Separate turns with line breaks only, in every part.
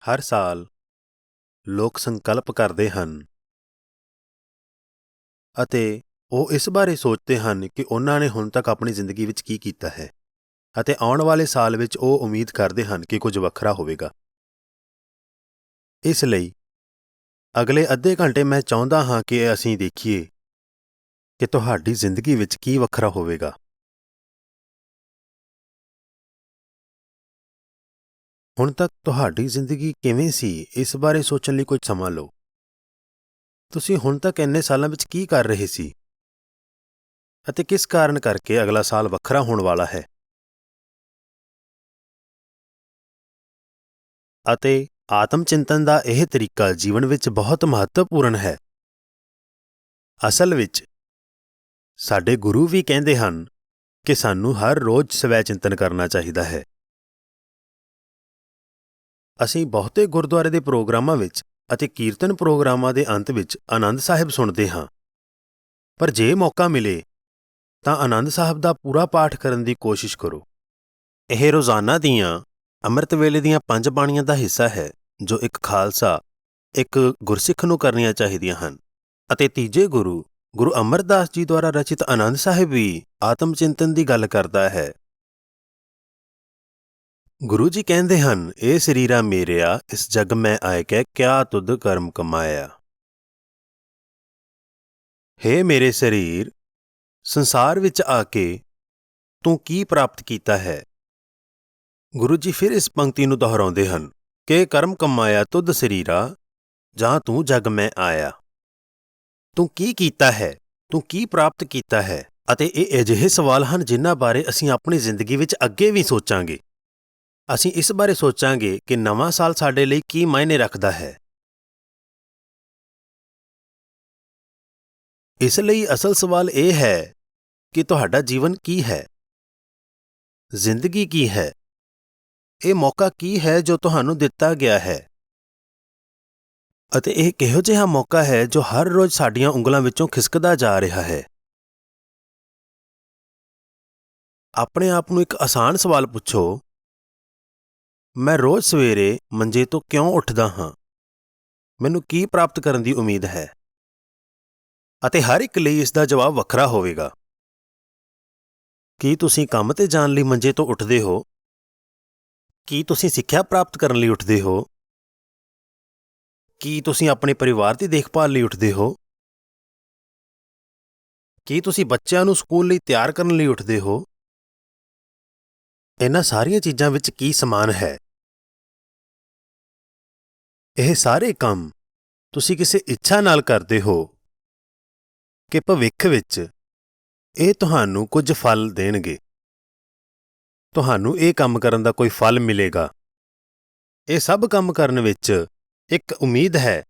ਹਰ ਸਾਲ ਲੋਕ ਸੰਕਲਪ ਕਰਦੇ ਹਨ ਅਤੇ ਉਹ ਇਸ ਬਾਰੇ ਸੋਚਦੇ ਹਨ ਕਿ ਉਹਨਾਂ ਨੇ ਹੁਣ ਤੱਕ ਆਪਣੀ ਜ਼ਿੰਦਗੀ ਵਿੱਚ ਕੀ ਕੀਤਾ ਹੈ ਅਤੇ ਆਉਣ ਵਾਲੇ ਸਾਲ ਵਿੱਚ ਉਹ ਉਮੀਦ ਕਰਦੇ ਹਨ ਕਿ ਕੁਝ ਵੱਖਰਾ ਹੋਵੇਗਾ। ਇਸ ਲਈ ਅਗਲੇ ਅੱਧੇ ਘੰਟੇ ਮੈਂ ਚਾਹੁੰਦਾ ਹਾਂ ਕਿ ਅਸੀਂ ਦੇਖੀਏ ਕਿ ਤੁਹਾਡੀ ਜ਼ਿੰਦਗੀ ਵਿੱਚ ਕੀ ਵੱਖਰਾ ਹੋਵੇਗਾ। ਹੁਣ ਤੱਕ ਤੁਹਾਡੀ ਜ਼ਿੰਦਗੀ ਕਿਵੇਂ ਸੀ, ਇਸ ਬਾਰੇ ਸੋਚਣ ਲਈ ਕੁਝ ਸਮਾਂ ਲਓ। ਤੁਸੀਂ ਹੁਣ ਤੱਕ ਇੰਨੇ ਸਾਲਾਂ ਵਿੱਚ ਕੀ ਕਰ ਰਹੇ ਸੀ ਅਤੇ ਕਿਸ ਕਾਰਨ ਕਰਕੇ ਅਗਲਾ ਸਾਲ ਵੱਖਰਾ ਹੋਣ ਵਾਲਾ ਹੈ। ਅਤੇ ਆਤਮ-ਚਿੰਤਨ ਦਾ ਇਹ ਤਰੀਕਾ ਜੀਵਨ ਵਿੱਚ ਬਹੁਤ ਮਹੱਤਵਪੂਰਨ ਹੈ। ਅਸਲ ਵਿੱਚ ਸਾਡੇ ਗੁਰੂ ਵੀ ਕਹਿੰਦੇ ਹਨ ਕਿ ਸਾਨੂੰ ਹਰ ਰੋਜ਼ ਸਵੈ-ਚਿੰਤਨ ਕਰਨਾ ਚਾਹੀਦਾ ਹੈ। ਅਸੀਂ ਬਹੁਤੇ ਗੁਰਦੁਆਰੇ ਦੇ ਪ੍ਰੋਗਰਾਮਾਂ ਵਿੱਚ ਅਤੇ ਕੀਰਤਨ ਪ੍ਰੋਗਰਾਮਾਂ ਦੇ ਅੰਤ ਵਿੱਚ ਆਨੰਦ ਸਾਹਿਬ ਸੁਣਦੇ ਹਾਂ, ਪਰ ਜੇ ਮੌਕਾ ਮਿਲੇ ਤਾਂ ਆਨੰਦ ਸਾਹਿਬ ਦਾ ਪੂਰਾ ਪਾਠ ਕਰਨ ਦੀ ਕੋਸ਼ਿਸ਼ ਕਰੋ। ਇਹ ਰੋਜ਼ਾਨਾ ਦੀਆਂ ਅੰਮ੍ਰਿਤ ਵੇਲੇ ਦੀਆਂ 5 ਬਾਣੀਆਂ ਦਾ ਹਿੱਸਾ ਹੈ ਜੋ ਇੱਕ ਖਾਲਸਾ, ਇੱਕ ਗੁਰਸਿੱਖ ਨੂੰ ਕਰਨੀਆਂ ਚਾਹੀਦੀਆਂ ਹਨ। ਅਤੇ ਤੀਜੇ ਗੁਰੂ ਅਮਰਦਾਸ ਜੀ ਦੁਆਰਾ ਰਚਿਤ ਆਨੰਦ ਸਾਹਿਬ ਵੀ ਆਤਮ-ਚਿੰਤਨ ਦੀ ਗੱਲ ਕਰਦਾ ਹੈ। ਗੁਰੂ ਜੀ ਕਹਿੰਦੇ ਹਨ, "ਇਹ ਸਰੀਰਾ ਮੇਰਿਆ, ਇਸ ਜਗ ਮੈਂ ਆਇ ਕੈ ਕਿਆ ਤੁਧ ਕਰਮ ਕਮਾਇਆ।" ਹੇ ਮੇਰੇ ਸਰੀਰ, ਸੰਸਾਰ ਵਿੱਚ ਆ ਕੇ ਤੂੰ ਕੀ ਪ੍ਰਾਪਤ ਕੀਤਾ ਹੈ। ਗੁਰੂ ਜੀ ਫਿਰ ਇਸ ਪੰਕਤੀ ਨੂੰ ਦੁਹਰਾਉਂਦੇ ਹਨ ਕਿ ਕਰਮ ਕਮਾਇਆ ਤੁਧ ਸਰੀਰਾ, ਜਾਂ ਤੂੰ ਜਗ ਮੈਂ ਆਇਆ। ਤੂੰ ਕੀ ਕੀਤਾ ਹੈ, ਤੂੰ ਕੀ ਪ੍ਰਾਪਤ ਕੀਤਾ ਹੈ। ਅਤੇ ਇਹ ਅਜਿਹੇ ਸਵਾਲ ਹਨ ਜਿਨ੍ਹਾਂ ਬਾਰੇ ਅਸੀਂ ਆਪਣੀ ਜ਼ਿੰਦਗੀ ਵਿੱਚ ਅੱਗੇ ਵੀ ਸੋਚਾਂਗੇ। ਅਸੀਂ ਇਸ ਬਾਰੇ ਸੋਚਾਂਗੇ ਕਿ ਨਵਾਂ ਸਾਲ ਸਾਡੇ ਲਈ ਕੀ ਮਾਇਨੇ ਰੱਖਦਾ ਹੈ। ਇਸ ਲਈ ਅਸਲ ਸਵਾਲ ਇਹ ਹੈ ਕਿ ਤੁਹਾਡਾ ਜੀਵਨ ਕੀ ਹੈ, ਜ਼ਿੰਦਗੀ ਕੀ ਹੈ, ਇਹ ਮੌਕਾ ਕੀ ਹੈ ਜੋ ਤੁਹਾਨੂੰ ਦਿੱਤਾ ਗਿਆ ਹੈ। ਅਤੇ ਇਹ ਕਿਹੋ ਜਿਹਾ ਮੌਕਾ ਹੈ ਜੋ ਹਰ ਰੋਜ਼ ਸਾਡੀਆਂ ਉਂਗਲਾਂ ਵਿੱਚੋਂ ਖਿਸਕਦਾ ਜਾ ਰਿਹਾ ਹੈ। ਆਪਣੇ ਆਪ ਨੂੰ ਇੱਕ ਆਸਾਨ ਸਵਾਲ ਪੁੱਛੋ, ਮੈਂ ਰੋਜ਼ ਸਵੇਰੇ ਮੰਜੇ ਤੋਂ ਕਿਉਂ ਉੱਠਦਾ ਹਾਂ? ਮੈਨੂੰ ਕੀ ਪ੍ਰਾਪਤ ਕਰਨ ਦੀ ਉਮੀਦ ਹੈ? ਅਤੇ ਹਰ ਇੱਕ ਲਈ ਇਸ ਦਾ ਜਵਾਬ ਵੱਖਰਾ ਹੋਵੇਗਾ। ਕੀ ਤੁਸੀਂ ਕੰਮ 'ਤੇ ਜਾਣ ਲਈ ਮੰਜੇ ਤੋਂ ਉੱਠਦੇ ਹੋ? ਕੀ ਤੁਸੀਂ ਸਿੱਖਿਆ ਪ੍ਰਾਪਤ ਕਰਨ ਲਈ ਉੱਠਦੇ ਹੋ? ਕੀ ਤੁਸੀਂ ਆਪਣੇ ਪਰਿਵਾਰ ਦੀ ਦੇਖਭਾਲ ਲਈ ਉੱਠਦੇ ਹੋ? ਕੀ ਤੁਸੀਂ ਬੱਚਿਆਂ ਨੂੰ ਸਕੂਲ ਲਈ ਤਿਆਰ ਕਰਨ ਲਈ ਉੱਠਦੇ ਹੋ? ਇਹਨਾਂ ਸਾਰੀਆਂ ਚੀਜ਼ਾਂ ਵਿੱਚ ਕੀ ਸਮਾਨ ਹੈ? ਇਹ ਸਾਰੇ ਕੰਮ ਤੁਸੀਂ ਕਿਸੇ ਇੱਛਾ ਨਾਲ ਕਰਦੇ ਹੋ ਕਿ ਭਵਿੱਖ ਵਿੱਚ ਇਹ ਤੁਹਾਨੂੰ ਕੁਝ ਫਲ ਦੇਣਗੇ। ਤੁਹਾਨੂੰ ਇਹ ਕੰਮ ਕਰਨ ਦਾ ਕੋਈ ਫਲ ਮਿਲੇਗਾ। ਇਹ ਸਭ ਕੰਮ ਕਰਨ ਵਿੱਚ ਇੱਕ ਉਮੀਦ ਹੈ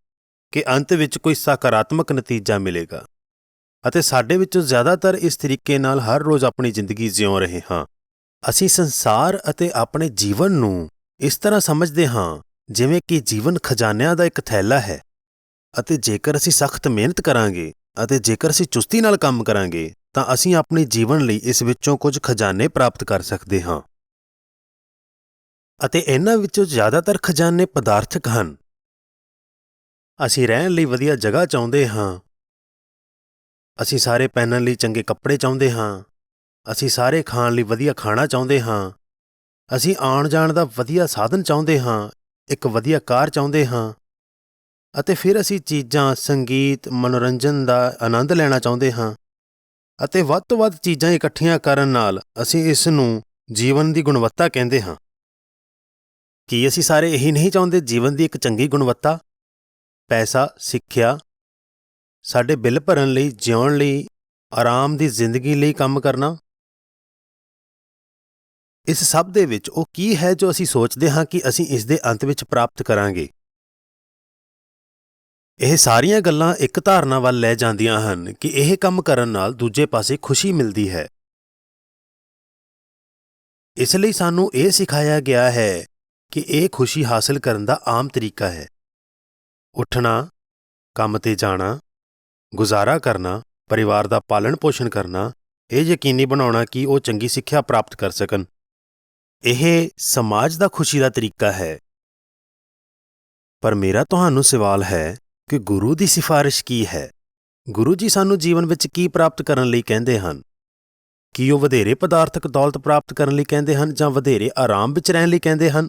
ਕਿ ਅੰਤ ਵਿੱਚ ਕੋਈ ਸਕਾਰਾਤਮਕ ਨਤੀਜਾ ਮਿਲੇਗਾ। ਅਤੇ ਸਾਡੇ ਵਿੱਚੋਂ ਜ਼ਿਆਦਾਤਰ ਇਸ ਤਰੀਕੇ ਨਾਲ ਹਰ ਰੋਜ਼ ਆਪਣੀ ਜ਼ਿੰਦਗੀ ਜਿਉਂ ਰਹੇ ਹਾਂ। ਅਸੀਂ ਸੰਸਾਰ ਅਤੇ ਆਪਣੇ ਜੀਵਨ ਨੂੰ ਇਸ ਤਰ੍ਹਾਂ ਸਮਝਦੇ ਹਾਂ ਜਿਵੇਂ ਕਿ ਜੀਵਨ ਖਜ਼ਾਨਿਆਂ ਦਾ ਇੱਕ ਥੈਲਾ ਹੈ, ਅਤੇ ਜੇਕਰ ਅਸੀਂ ਸਖਤ ਮਿਹਨਤ ਕਰਾਂਗੇ ਅਤੇ ਜੇਕਰ ਅਸੀਂ ਚੁਸਤੀ ਨਾਲ ਕੰਮ ਕਰਾਂਗੇ ਤਾਂ ਅਸੀਂ ਆਪਣੇ ਜੀਵਨ ਲਈ ਇਸ ਵਿੱਚੋਂ ਕੁਝ ਖਜ਼ਾਨੇ ਪ੍ਰਾਪਤ ਕਰ ਸਕਦੇ ਹਾਂ। ਅਤੇ ਇਹਨਾਂ ਵਿੱਚੋਂ ਜ਼ਿਆਦਾਤਰ ਖਜ਼ਾਨੇ ਪਦਾਰਥਕ ਹਨ। ਅਸੀਂ ਰਹਿਣ ਲਈ ਵਧੀਆ ਜਗ੍ਹਾ ਚਾਹੁੰਦੇ ਹਾਂ। ਅਸੀਂ ਸਾਰੇ ਪਹਿਨਣ ਲਈ ਚੰਗੇ ਕੱਪੜੇ ਚਾਹੁੰਦੇ ਹਾਂ। ਅਸੀਂ ਸਾਰੇ ਖਾਣ ਲਈ ਵਧੀਆ ਖਾਣਾ ਚਾਹੁੰਦੇ ਹਾਂ। ਅਸੀਂ ਆਉਣ ਜਾਣ ਦਾ ਵਧੀਆ ਸਾਧਨ ਚਾਹੁੰਦੇ ਹਾਂ, ਇੱਕ ਵਧੀਆ ਕਾਰ ਚਾਹੁੰਦੇ ਹਾਂ। ਅਤੇ ਫਿਰ ਅਸੀਂ ਚੀਜ਼ਾਂ, ਸੰਗੀਤ, ਮਨੋਰੰਜਨ ਦਾ ਆਨੰਦ ਲੈਣਾ ਚਾਹੁੰਦੇ ਹਾਂ। ਅਤੇ ਵੱਧ ਤੋਂ ਵੱਧ ਚੀਜ਼ਾਂ ਇਕੱਠੀਆਂ ਕਰਨ ਨਾਲ ਅਸੀਂ ਇਸ ਨੂੰ ਜੀਵਨ ਦੀ ਗੁਣਵੱਤਾ ਕਹਿੰਦੇ ਹਾਂ। ਕੀ ਅਸੀਂ ਸਾਰੇ ਇਹੀ ਨਹੀਂ ਚਾਹੁੰਦੇ? ਜੀਵਨ ਦੀ ਇੱਕ ਚੰਗੀ ਗੁਣਵੱਤਾ, ਪੈਸਾ, ਸਿੱਖਿਆ, ਸਾਡੇ ਬਿੱਲ ਭਰਨ ਲਈ, ਜਿਉਣ ਲਈ, ਆਰਾਮ ਦੀ ਜ਼ਿੰਦਗੀ ਲਈ ਕੰਮ ਕਰਨਾ। ਇਸ ਸਭ ਦੇ ਵਿੱਚ ਉਹ ਕੀ ਹੈ ਜੋ ਅਸੀਂ ਸੋਚਦੇ ਹਾਂ ਕਿ ਅਸੀਂ ਇਸ ਦੇ ਅੰਤ ਵਿੱਚ ਪ੍ਰਾਪਤ ਕਰਾਂਗੇ? ਇਹ ਸਾਰੀਆਂ ਗੱਲਾਂ ਇੱਕ ਧਾਰਨਾ ਵੱਲ ਲੈ ਜਾਂਦੀਆਂ ਹਨ ਕਿ ਇਹ ਕੰਮ ਕਰਨ ਨਾਲ ਦੂਜੇ ਪਾਸੇ ਖੁਸ਼ੀ ਮਿਲਦੀ ਹੈ। ਇਸ ਲਈ ਸਾਨੂੰ ਇਹ ਸਿਖਾਇਆ ਗਿਆ ਹੈ ਕਿ ਇਹ ਖੁਸ਼ੀ ਹਾਸਲ ਕਰਨ ਦਾ ਆਮ ਤਰੀਕਾ ਹੈ। ਉੱਠਣਾ, ਕੰਮ 'ਤੇ ਜਾਣਾ, ਗੁਜ਼ਾਰਾ ਕਰਨਾ, ਪਰਿਵਾਰ ਦਾ ਪਾਲਣ ਪੋਸ਼ਣ ਕਰਨਾ, ਇਹ ਯਕੀਨੀ ਬਣਾਉਣਾ ਕਿ ਉਹ ਚੰਗੀ ਸਿੱਖਿਆ ਪ੍ਰਾਪਤ ਕਰ ਸਕਣ। ਇਹ ਸਮਾਜ ਦਾ ਖੁਸ਼ੀ ਦਾ ਤਰੀਕਾ ਹੈ। ਪਰ ਮੇਰਾ ਤੁਹਾਨੂੰ ਸਵਾਲ ਹੈ ਕਿ ਗੁਰੂ ਦੀ ਸਿਫਾਰਿਸ਼ ਕੀ ਹੈ? ਗੁਰੂ ਜੀ ਸਾਨੂੰ ਜੀਵਨ ਵਿੱਚ ਕੀ ਪ੍ਰਾਪਤ ਕਰਨ ਲਈ ਕਹਿੰਦੇ ਹਨ? ਕੀ ਉਹ ਵਧੇਰੇ ਪਦਾਰਥਕ ਦੌਲਤ ਪ੍ਰਾਪਤ ਕਰਨ ਲਈ ਕਹਿੰਦੇ ਹਨ ਜਾਂ ਵਧੇਰੇ ਆਰਾਮ ਵਿੱਚ ਰਹਿਣ ਲਈ ਕਹਿੰਦੇ ਹਨ?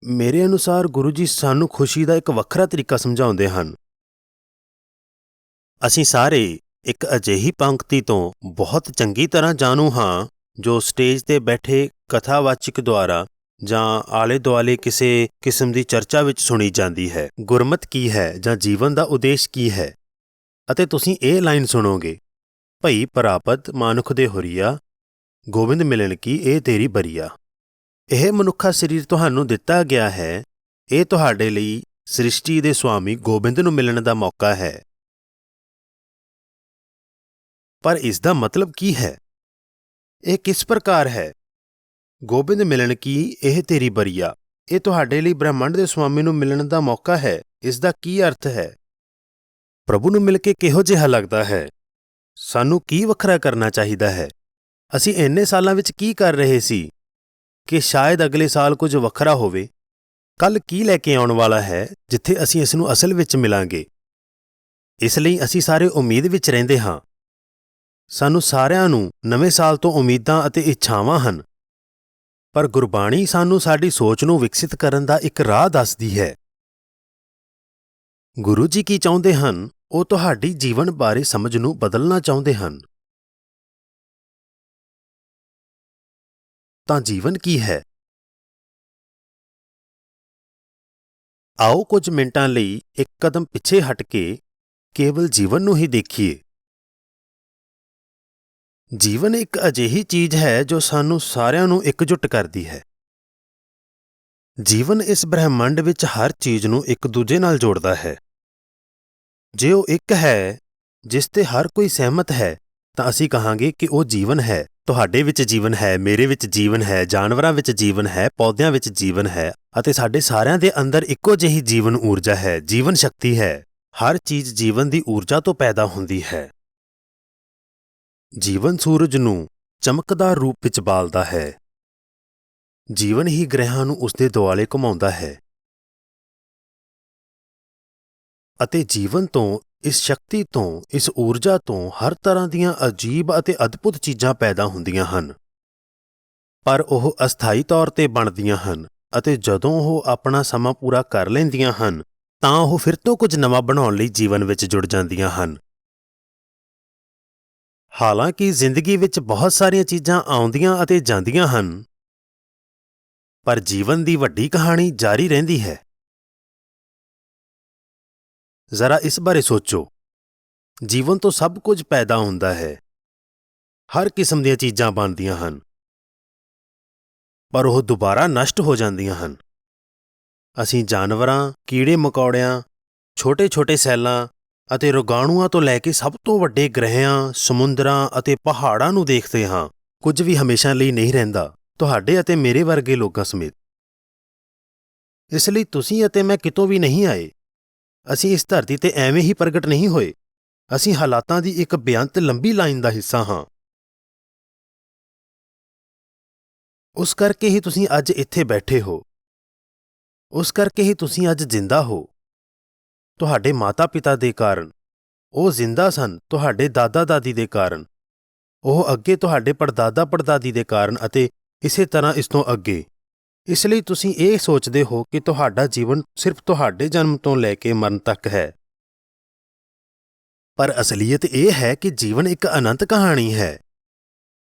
ਮੇਰੇ ਅਨੁਸਾਰ ਗੁਰੂ ਜੀ ਸਾਨੂੰ ਖੁਸ਼ੀ ਦਾ ਇੱਕ ਵੱਖਰਾ ਤਰੀਕਾ ਸਮਝਾਉਂਦੇ ਹਨ। ਅਸੀਂ ਸਾਰੇ ਇੱਕ ਅਜਿਹੀ ਪੰਕਤੀ ਤੋਂ ਬਹੁਤ ਚੰਗੀ ਤਰ੍ਹਾਂ ਜਾਣੂ ਹਾਂ ਜੋ ਸਟੇਜ ਤੇ ਬੈਠੇ ਕਥਾਵਾਚਕ ਦੁਆਰਾ ਜਾਂ ਆਲੇ ਦੁਆਲੇ ਕਿਸੇ ਕਿਸਮ ਦੀ ਚਰਚਾ ਵਿੱਚ ਸੁਣੀ ਜਾਂਦੀ ਹੈ। ਗੁਰਮਤਿ ਕੀ ਹੈ ਜਾਂ ਜੀਵਨ ਦਾ ਉਦੇਸ਼ ਕੀ ਹੈ? ਅਤੇ ਤੁਸੀਂ ਇਹ ਲਾਈਨ ਸੁਣੋਗੇ, ਭਈ ਪ੍ਰਾਪਤ ਮਾਨੁਖ ਦੇ ਹੁਰੀਆ, ਗੋਬਿੰਦ ਮਿਲਣ ਕੀ ਇਹ ਤੇਰੀ ਬਰੀਆ। ਇਹ ਮਨੁੱਖਾ ਸਰੀਰ ਤੁਹਾਨੂੰ ਦਿੱਤਾ ਗਿਆ ਹੈ। ਇਹ ਤੁਹਾਡੇ ਲਈ ਸ੍ਰਿਸ਼ਟੀ ਦੇ ਸੁਆਮੀ ਗੋਬਿੰਦ ਨੂੰ ਮਿਲਣ ਦਾ ਮੌਕਾ ਹੈ। ਪਰ ਇਸ ਦਾ ਮਤਲਬ ਕੀ ਹੈ? ਇਹ ਕਿਸ ਪ੍ਰਕਾਰ ਹੈ? ਗੋਬਿੰਦ ਮਿਲਣ ਕੀ ਇਹ ਤੇਰੀ ਬਰੀਆ, ਇਹ ਤੁਹਾਡੇ ਲਈ ਬ੍ਰਹਿਮੰਡ ਦੇ ਸੁਆਮੀ ਨੂੰ ਮਿਲਣ ਦਾ ਮੌਕਾ ਹੈ। ਇਸ ਦਾ ਕੀ ਅਰਥ ਹੈ? ਪ੍ਰਭੂ ਨੂੰ ਮਿਲ ਕੇ ਕਿਹੋ ਜਿਹਾ ਲੱਗਦਾ ਹੈ? ਸਾਨੂੰ ਕੀ ਵੱਖਰਾ ਕਰਨਾ ਚਾਹੀਦਾ ਹੈ? ਅਸੀਂ ਇੰਨੇ ਸਾਲਾਂ ਵਿੱਚ ਕੀ ਕਰ ਰਹੇ ਸੀ ਕਿ ਸ਼ਾਇਦ ਅਗਲੇ ਸਾਲ ਕੁਝ ਵੱਖਰਾ ਹੋਵੇ? ਕੱਲ੍ਹ ਕੀ ਲੈ ਕੇ ਆਉਣ ਵਾਲਾ ਹੈ ਜਿੱਥੇ ਅਸੀਂ ਇਸ ਨੂੰ ਅਸਲ ਵਿੱਚ ਮਿਲਾਂਗੇ? ਇਸ ਲਈ ਅਸੀਂ ਸਾਰੇ ਉਮੀਦ ਵਿੱਚ ਰਹਿੰਦੇ ਹਾਂ। ਸਾਨੂੰ ਸਾਰਿਆਂ ਨੂੰ ਨਵੇਂ ਸਾਲ ਤੋਂ ਉਮੀਦਾਂ ਅਤੇ ਇੱਛਾਵਾਂ ਹਨ, ਪਰ ਗੁਰਬਾਣੀ ਸਾਨੂੰ ਸਾਡੀ ਸੋਚ ਨੂੰ ਵਿਕਸਿਤ ਕਰਨ ਦਾ ਇੱਕ ਰਾਹ ਦੱਸਦੀ ਹੈ। ਗੁਰੂ ਜੀ ਕੀ ਚਾਹੁੰਦੇ ਹਨ? ਉਹ ਤੁਹਾਡੀ ਜੀਵਨ ਬਾਰੇ ਸਮਝ ਨੂੰ ਬਦਲਣਾ ਚਾਹੁੰਦੇ ਹਨ। ਤਾਂ ਜੀਵਨ ਕੀ ਹੈ? ਆਓ ਕੁਝ ਮਿੰਟਾਂ ਲਈ ਇੱਕ ਕਦਮ ਪਿੱਛੇ ਹਟ ਕੇ ਕੇਵਲ ਜੀਵਨ ਨੂੰ ਹੀ ਦੇਖੀਏ। ਜੀਵਨ ਇੱਕ ਅਜਿਹੀ ਚੀਜ਼ ਹੈ ਜੋ ਸਾਨੂੰ ਸਾਰਿਆਂ ਨੂੰ ਇਕਜੁੱਟ ਕਰਦੀ ਹੈ। ਜੀਵਨ ਇਸ ਬ੍ਰਹਿਮੰਡ ਵਿੱਚ ਹਰ ਚੀਜ਼ ਨੂੰ ਇੱਕ ਦੂਜੇ ਨਾਲ ਜੋੜਦਾ ਹੈ। ਜੇ ਉਹ ਇੱਕ ਹੈ ਜਿਸ ਤੇ ਹਰ ਕੋਈ ਸਹਿਮਤ ਹੈ ਤਾਂ ਅਸੀਂ ਕਹਾਂਗੇ ਕਿ ਉਹ ਜੀਵਨ ਹੈ। ਤੁਹਾਡੇ ਵਿੱਚ ਜੀਵਨ ਹੈ, ਮੇਰੇ ਵਿੱਚ ਜੀਵਨ ਹੈ, ਜਾਨਵਰਾਂ ਵਿੱਚ ਜੀਵਨ ਹੈ, ਪੌਦਿਆਂ ਵਿੱਚ ਜੀਵਨ ਹੈ ਅਤੇ ਸਾਡੇ ਸਾਰਿਆਂ ਦੇ ਅੰਦਰ ਇੱਕੋ ਜਿਹੀ ਜੀਵਨ ਊਰਜਾ ਹੈ, ਜੀਵਨ ਸ਼ਕਤੀ ਹੈ। ਹਰ ਚੀਜ਼ ਜੀਵਨ ਦੀ ਊਰਜਾ ਤੋਂ ਪੈਦਾ ਹੁੰਦੀ ਹੈ। ਜੀਵਨ ਸੂਰਜ ਨੂੰ ਚਮਕਦਾਰ ਰੂਪ ਵਿੱਚ ਬਾਲਦਾ ਹੈ। ਜੀਵਨ ਹੀ ਗ੍ਰਹਿਆਂ ਨੂੰ ਉਸਦੇ ਦੁਆਲੇ ਘੁਮਾਉਂਦਾ ਹੈ ਅਤੇ ਜੀਵਨ ਤੋਂ, ਇਸ ਸ਼ਕਤੀ ਤੋਂ, ਇਸ ਊਰਜਾ ਤੋਂ ਹਰ ਤਰ੍ਹਾਂ ਦੀਆਂ ਅਜੀਬ ਅਤੇ ਅਦਭੁਤ ਚੀਜ਼ਾਂ ਪੈਦਾ ਹੁੰਦੀਆਂ ਹਨ। ਪਰ ਉਹ ਅਸਥਾਈ ਤੌਰ ਤੇ ਬਣਦੀਆਂ ਹਨ ਅਤੇ ਜਦੋਂ ਉਹ ਆਪਣਾ ਸਮਾਂ ਪੂਰਾ ਕਰ ਲੈਂਦੀਆਂ ਹਨ ਤਾਂ ਉਹ ਫਿਰ ਤੋਂ ਕੁਝ ਨਵਾਂ ਬਣਾਉਣ ਲਈ ਜੀਵਨ ਵਿੱਚ ਜੁੜ ਜਾਂਦੀਆਂ ਹਨ। ਹਾਲਾਂਕਿ ਜ਼ਿੰਦਗੀ ਵਿੱਚ ਬਹੁਤ ਸਾਰੀਆਂ ਚੀਜ਼ਾਂ ਆਉਂਦੀਆਂ ਅਤੇ ਜਾਂਦੀਆਂ ਹਨ, ਪਰ ਜੀਵਨ ਦੀ ਵੱਡੀ ਕਹਾਣੀ ਜਾਰੀ ਰਹਿੰਦੀ ਹੈ। ਜ਼ਰਾ ਇਸ ਬਾਰੇ ਸੋਚੋ। ਜੀਵਨ ਤੋਂ ਸਭ ਕੁਝ ਪੈਦਾ ਹੁੰਦਾ ਹੈ, ਹਰ ਕਿਸਮ ਦੀਆਂ ਚੀਜ਼ਾਂ ਬਣਦੀਆਂ ਹਨ, ਪਰ ਉਹ ਦੁਬਾਰਾ ਨਸ਼ਟ ਹੋ ਜਾਂਦੀਆਂ ਹਨ। ਅਸੀਂ ਜਾਨਵਰਾਂ, ਕੀੜੇ ਮਕੌੜਿਆਂ, ਛੋਟੇ-ਛੋਟੇ ਸੈੱਲਾਂ ਅਤੇ ਰੋਗਾਣੂਆਂ ਤੋਂ ਲੈ ਕੇ ਸਭ ਤੋਂ ਵੱਡੇ ਗ੍ਰਹਿਆਂ, ਸਮੁੰਦਰਾਂ ਅਤੇ ਪਹਾੜਾਂ ਨੂੰ ਦੇਖਦੇ ਹਾਂ। ਕੁਝ ਵੀ ਹਮੇਸ਼ਾ ਲਈ ਨਹੀਂ ਰਹਿੰਦਾ, ਤੁਹਾਡੇ ਅਤੇ ਮੇਰੇ ਵਰਗੇ ਲੋਕਾਂ ਸਮੇਤ। ਇਸ ਲਈ ਤੁਸੀਂ ਅਤੇ ਮੈਂ ਕਿਤੋਂ ਵੀ ਨਹੀਂ ਆਏ। ਅਸੀਂ ਇਸ ਧਰਤੀ ਤੇ ਐਵੇਂ ਹੀ ਪ੍ਰਗਟ ਨਹੀਂ ਹੋਏ। ਅਸੀਂ ਹਾਲਾਤਾਂ ਦੀ ਇੱਕ ਬੇਅੰਤ ਲੰਬੀ ਲਾਈਨ ਦਾ ਹਿੱਸਾ ਹਾਂ। ਉਸ ਕਰਕੇ ਹੀ ਤੁਸੀਂ ਅੱਜ ਇੱਥੇ ਬੈਠੇ ਹੋ। ਉਸ ਕਰਕੇ ਹੀ ਤੁਸੀਂ ਅੱਜ ਜ਼ਿੰਦਾ ਹੋ। ਤੁਹਾਡੇ ਮਾਤਾ-ਪਿਤਾ ਦੇ ਕਾਰਨ। ਉਹ ਜ਼ਿੰਦਾ ਸਨ ਤੁਹਾਡੇ ਦਾਦਾ-ਦਾਦੀ ਦੇ ਕਾਰਨ। ਉਹ ਅੱਗੇ ਤੁਹਾਡੇ ਪੜਦਾਦਾ-ਪੜਦਾਦੀ ਦੇ ਕਾਰਨ ਅਤੇ ਇਸੇ ਤਰ੍ਹਾਂ ਇਸ ਤੋਂ ਅੱਗੇ। ਇਸ ਲਈ ਤੁਸੀਂ ਇਹ ਸੋਚਦੇ ਹੋ ਕਿ ਤੁਹਾਡਾ ਜੀਵਨ ਸਿਰਫ ਤੁਹਾਡੇ ਜਨਮ ਤੋਂ ਲੈ ਕੇ ਮਰਨ ਤੱਕ ਹੈ। ਪਰ ਅਸਲੀਅਤ ਇਹ ਹੈ ਕਿ ਜੀਵਨ ਇੱਕ ਅਨੰਤ ਕਹਾਣੀ ਹੈ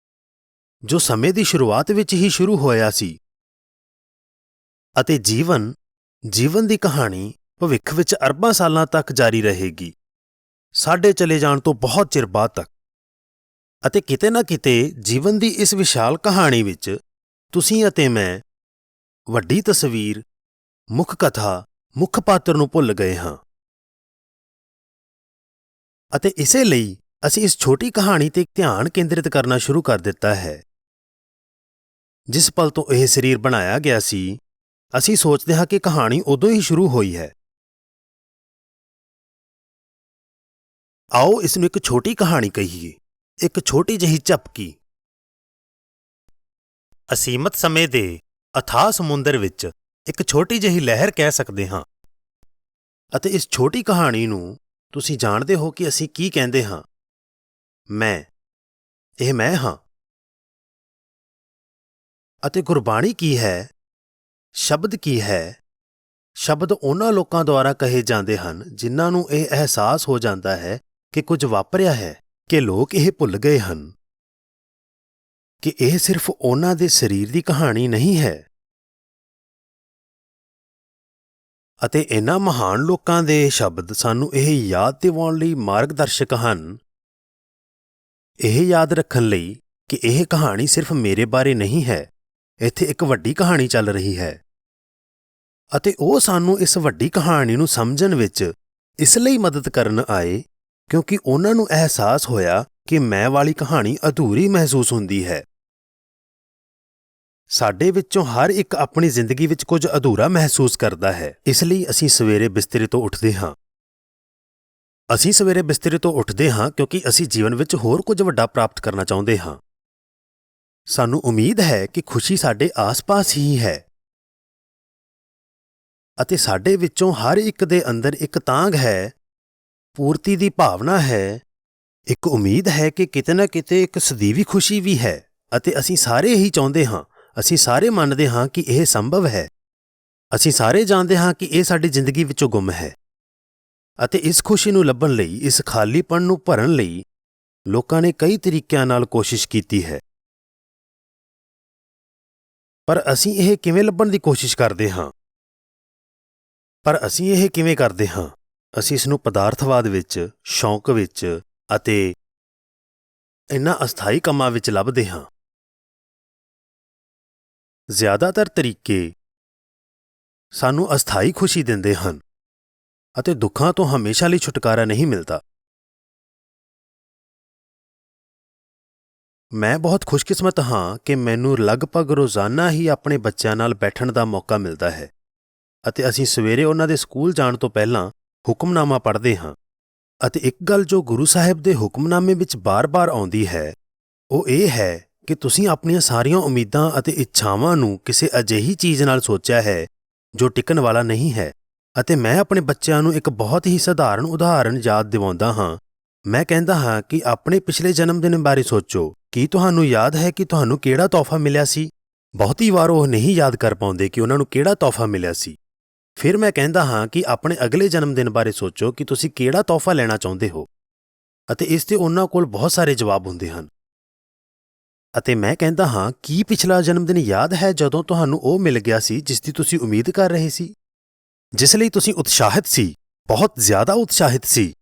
ਜੋ ਸਮੇਂ ਦੀ ਸ਼ੁਰੂਆਤ ਵਿੱਚ ਹੀ ਸ਼ੁਰੂ ਹੋਇਆ ਸੀ ਅਤੇ ਜੀਵਨ ਦੀ ਕਹਾਣੀ ਭਵਿੱਖ ਵਿੱਚ ਅਰਬਾਂ ਸਾਲਾਂ ਤੱਕ ਜਾਰੀ ਰਹੇਗੀ, ਸਾਡੇ ਚਲੇ ਜਾਣ ਤੋਂ ਬਹੁਤ ਚਿਰ ਬਾਅਦ ਤੱਕ। ਅਤੇ ਕਿਤੇ ਨਾ ਕਿਤੇ ਜੀਵਨ ਦੀ ਇਸ ਵਿਸ਼ਾਲ ਕਹਾਣੀ ਵਿੱਚ ਤੁਸੀਂ ਅਤੇ ਮੈਂ ਵੱਡੀ ਤਸਵੀਰ, ਮੁੱਖ ਕਥਾ, ਮੁੱਖ ਪਾਤਰ ਨੂੰ ਭੁੱਲ ਗਏ ਹਾਂ ਅਤੇ ਇਸੇ ਲਈ ਅਸੀਂ ਇਸ ਛੋਟੀ ਕਹਾਣੀ ਤੇ ਧਿਆਨ ਕੇਂਦਰਿਤ ਕਰਨਾ ਸ਼ੁਰੂ ਕਰ ਦਿੱਤਾ ਹੈ। ਜਿਸ ਪਲ ਤੋਂ ਇਹ ਸਰੀਰ ਬਣਾਇਆ ਗਿਆ ਸੀ, ਅਸੀਂ ਸੋਚਦੇ ਹਾਂ ਕਿ ਕਹਾਣੀ ਉਦੋਂ ਹੀ ਸ਼ੁਰੂ ਹੋਈ ਹੈ। ਆਓ ਇਸ ਨੂੰ ਇੱਕ ਛੋਟੀ ਕਹਾਣੀ ਕਹੀਏ, ਇੱਕ ਛੋਟੀ ਜਿਹੀ ਝਪਕੀ। ਅਸੀਮਤ ਸਮੇਂ ਦੇ ਅਥਾਹ ਸਮੁੰਦਰ ਵਿੱਚ ਇੱਕ ਛੋਟੀ ਜਿਹੀ ਲਹਿਰ ਕਹਿ ਸਕਦੇ ਹਾਂ। ਅਤੇ ਇਸ ਛੋਟੀ ਕਹਾਣੀ ਨੂੰ ਤੁਸੀਂ ਜਾਣਦੇ ਹੋ ਕਿ ਅਸੀਂ ਕੀ ਕਹਿੰਦੇ ਹਾਂ। ਇਹ ਮੈਂ ਹਾਂ। ਅਤੇ ਗੁਰਬਾਣੀ ਕੀ ਹੈ? ਸ਼ਬਦ ਕੀ ਹੈ? ਸ਼ਬਦ ਉਹਨਾਂ ਲੋਕਾਂ ਦੁਆਰਾ ਕਹੇ ਜਾਂਦੇ ਹਨ ਜਿਨ੍ਹਾਂ ਨੂੰ ਇਹ ਅਹਿਸਾਸ ਹੋ ਜਾਂਦਾ ਹੈ ਕਿ ਕੁਝ ਵਾਪਰਿਆ ਹੈ, ਕਿ ਲੋਕ ਇਹ ਭੁੱਲ ਗਏ ਹਨ ਕਿ ਇਹ ਸਿਰਫ ਉਹਨਾਂ ਦੇ ਸਰੀਰ ਦੀ ਕਹਾਣੀ ਨਹੀਂ ਹੈ। ਅਤੇ ਇਨ੍ਹਾਂ ਮਹਾਨ ਲੋਕਾਂ ਦੇ ਸ਼ਬਦ ਸਾਨੂੰ ਇਹ ਯਾਦ ਦਿਵਾਉਣ ਲਈ ਮਾਰਗਦਰਸ਼ਕ ਹਨ, ਇਹ ਯਾਦ ਰੱਖਣ ਲਈ ਕਿ ਇਹ ਕਹਾਣੀ ਸਿਰਫ ਮੇਰੇ ਬਾਰੇ ਨਹੀਂ ਹੈ, ਇੱਥੇ ਇੱਕ ਵੱਡੀ ਕਹਾਣੀ ਚੱਲ ਰਹੀ ਹੈ। ਅਤੇ ਉਹ ਸਾਨੂੰ ਇਸ ਵੱਡੀ ਕਹਾਣੀ ਨੂੰ ਸਮਝਣ ਵਿੱਚ ਇਸ ਲਈ ਮਦਦ ਕਰਨ ਆਏ ਕਿਉਂਕਿ ਉਹਨਾਂ ਨੂੰ ਅਹਿਸਾਸ ਹੋਇਆ ਕਿ ਮੈਂ ਵਾਲੀ ਕਹਾਣੀ ਅਧੂਰੀ ਮਹਿਸੂਸ ਹੁੰਦੀ ਹੈ। ਸਾਡੇ ਵਿੱਚੋਂ ਹਰ ਇੱਕ ਆਪਣੀ ਜ਼ਿੰਦਗੀ ਵਿੱਚ ਕੁਝ ਅਧੂਰਾ ਮਹਿਸੂਸ ਕਰਦਾ ਹੈ, ਇਸ ਲਈ ਅਸੀਂ ਸਵੇਰੇ ਬਿਸਤਰੇ ਤੋਂ ਉੱਠਦੇ ਹਾਂ। ਅਸੀਂ ਸਵੇਰੇ ਬਿਸਤਰੇ ਤੋਂ ਉੱਠਦੇ ਹਾਂ ਕਿਉਂਕਿ ਅਸੀਂ ਜੀਵਨ ਵਿੱਚ ਹੋਰ ਕੁਝ ਵੱਡਾ ਪ੍ਰਾਪਤ ਕਰਨਾ ਚਾਹੁੰਦੇ ਹਾਂ। ਸਾਨੂੰ ਉਮੀਦ ਹੈ ਕਿ ਖੁਸ਼ੀ ਸਾਡੇ ਆਸ-ਪਾਸ ਹੀ ਹੈ। ਅਤੇ ਸਾਡੇ ਵਿੱਚੋਂ ਹਰ ਇੱਕ ਦੇ ਅੰਦਰ ਇੱਕ ਤਾਂਘ ਹੈ, ਪੂਰਤੀ ਦੀ ਭਾਵਨਾ ਹੈ, ਇੱਕ ਉਮੀਦ ਹੈ ਕਿ ਕਿਤੇ ਨਾ ਕਿਤੇ ਇੱਕ ਸਦੀਵੀ ਖੁਸ਼ੀ ਵੀ ਹੈ। ਅਤੇ ਅਸੀਂ ਸਾਰੇ ਹੀ ਚਾਹੁੰਦੇ ਹਾਂ, ਅਸੀਂ ਸਾਰੇ ਮੰਨਦੇ ਹਾਂ ਕਿ ਇਹ ਸੰਭਵ ਹੈ। ਅਸੀਂ ਸਾਰੇ ਜਾਣਦੇ ਹਾਂ ਕਿ ਇਹ ਸਾਡੀ ਜ਼ਿੰਦਗੀ ਵਿੱਚੋਂ ਗੁੰਮ ਹੈ। ਅਤੇ ਇਸ ਖੁਸ਼ੀ ਨੂੰ ਲੱਭਣ ਲਈ, ਇਸ ਖਾਲੀਪਣ ਨੂੰ ਭਰਨ ਲਈ ਲੋਕਾਂ ਨੇ ਕਈ ਤਰੀਕਿਆਂ ਨਾਲ ਕੋਸ਼ਿਸ਼ ਕੀਤੀ ਹੈ। ਪਰ ਅਸੀਂ ਇਹ ਕਿਵੇਂ ਲੱਭਣ ਦੀ ਕੋਸ਼ਿਸ਼ ਕਰਦੇ ਹਾਂ? ਅਸੀਂ ਇਸ ਨੂੰ ਪਦਾਰਥਵਾਦ ਵਿੱਚ, ਸ਼ੌਂਕ ਵਿੱਚ ਅਤੇ ਇਨ੍ਹਾਂ ਅਸਥਾਈ ਕੰਮਾਂ ਵਿੱਚ ਲੱਭਦੇ ਹਾਂ। ਜ਼ਿਆਦਾਤਰ ਤਰੀਕੇ ਸਾਨੂੰ ਅਸਥਾਈ ਖੁਸ਼ੀ ਦਿੰਦੇ ਹਨ ਅਤੇ ਦੁੱਖਾਂ ਤੋਂ ਹਮੇਸ਼ਾ ਲਈ ਛੁਟਕਾਰਾ ਨਹੀਂ ਮਿਲਦਾ। ਮੈਂ ਬਹੁਤ ਖੁਸ਼ਕਿਸਮਤ ਹਾਂ ਕਿ ਮੈਨੂੰ ਲਗਭਗ ਰੋਜ਼ਾਨਾ ਹੀ ਆਪਣੇ ਬੱਚਿਆਂ ਨਾਲ ਬੈਠਣ ਦਾ ਮੌਕਾ ਮਿਲਦਾ ਹੈ ਅਤੇ ਅਸੀਂ ਸਵੇਰੇ ਉਹਨਾਂ ਦੇ ਸਕੂਲ ਜਾਣ ਤੋਂ ਪਹਿਲਾਂ ਹੁਕਮਨਾਮਾ ਪੜ੍ਹਦੇ ਹਾਂ। ਅਤੇ ਇੱਕ ਗੱਲ ਜੋ ਗੁਰੂ ਸਾਹਿਬ ਦੇ ਹੁਕਮਨਾਮੇ ਵਿੱਚ ਬਾਰ-ਬਾਰ ਆਉਂਦੀ ਹੈ, ਉਹ ਇਹ ਹੈ ਕਿ ਤੁਸੀਂ ਆਪਣੀਆਂ ਸਾਰੀਆਂ ਉਮੀਦਾਂ ਅਤੇ ਇੱਛਾਵਾਂ ਨੂੰ ਕਿਸੇ ਅਜਿਹੀ ਚੀਜ਼ ਨਾਲ ਸੋਚਿਆ ਹੈ ਜੋ ਟਿਕਣ ਵਾਲਾ ਨਹੀਂ ਹੈ। ਅਤੇ ਮੈਂ ਆਪਣੇ ਬੱਚਿਆਂ ਨੂੰ ਇੱਕ ਬਹੁਤ ਹੀ ਸਧਾਰਨ ਉਦਾਹਰਣ ਯਾਦ ਦਿਵਾਉਂਦਾ ਹਾਂ। ਮੈਂ ਕਹਿੰਦਾ ਹਾਂ ਕਿ ਆਪਣੇ ਪਿਛਲੇ ਜਨਮ ਦਿਨ ਬਾਰੇ ਸੋਚੋ। ਕੀ ਤੁਹਾਨੂੰ ਯਾਦ ਹੈ ਕਿ ਤੁਹਾਨੂੰ ਕਿਹੜਾ ਤੋਹਫ਼ਾ ਮਿਲਿਆ ਸੀ? ਬਹੁਤੀ ਵਾਰ ਉਹ ਨਹੀਂ ਯਾਦ ਕਰ ਪਾਉਂਦੇ ਕਿ ਉਹਨਾਂ ਨੂੰ ਕਿਹੜਾ ਤੋਹਫ਼ਾ ਮਿਲਿਆ ਸੀ। ਫਿਰ ਮੈਂ ਕਹਿੰਦਾ ਹਾਂ ਕਿ ਆਪਣੇ ਅਗਲੇ ਜਨਮ ਦਿਨ ਬਾਰੇ ਸੋਚੋ ਕਿ ਤੁਸੀਂ ਕਿਹੜਾ ਤੋਹਫ਼ਾ ਲੈਣਾ ਚਾਹੁੰਦੇ ਹੋ। ਅਤੇ ਇਸ 'ਤੇ ਉਹਨਾਂ ਕੋਲ ਬਹੁਤ ਸਾਰੇ ਜਵਾਬ ਹੁੰਦੇ ਹਨ। ਅਤੇ ਮੈਂ ਕਹਿੰਦਾ ਹਾਂ, ਕੀ ਪਿਛਲਾ ਜਨਮ ਦਿਨ ਯਾਦ ਹੈ ਜਦੋਂ ਤੁਹਾਨੂੰ ਉਹ ਮਿਲ ਗਿਆ ਸੀ ਜਿਸ ਦੀ ਤੁਸੀਂ ਉਮੀਦ ਕਰ ਰਹੇ ਸੀ, ਜਿਸ ਲਈ ਤੁਸੀਂ ਉਤਸ਼ਾਹਿਤ ਸੀ, ਬਹੁਤ ਜ਼ਿਆਦਾ ਉਤਸ਼ਾਹਿਤ ਸੀ?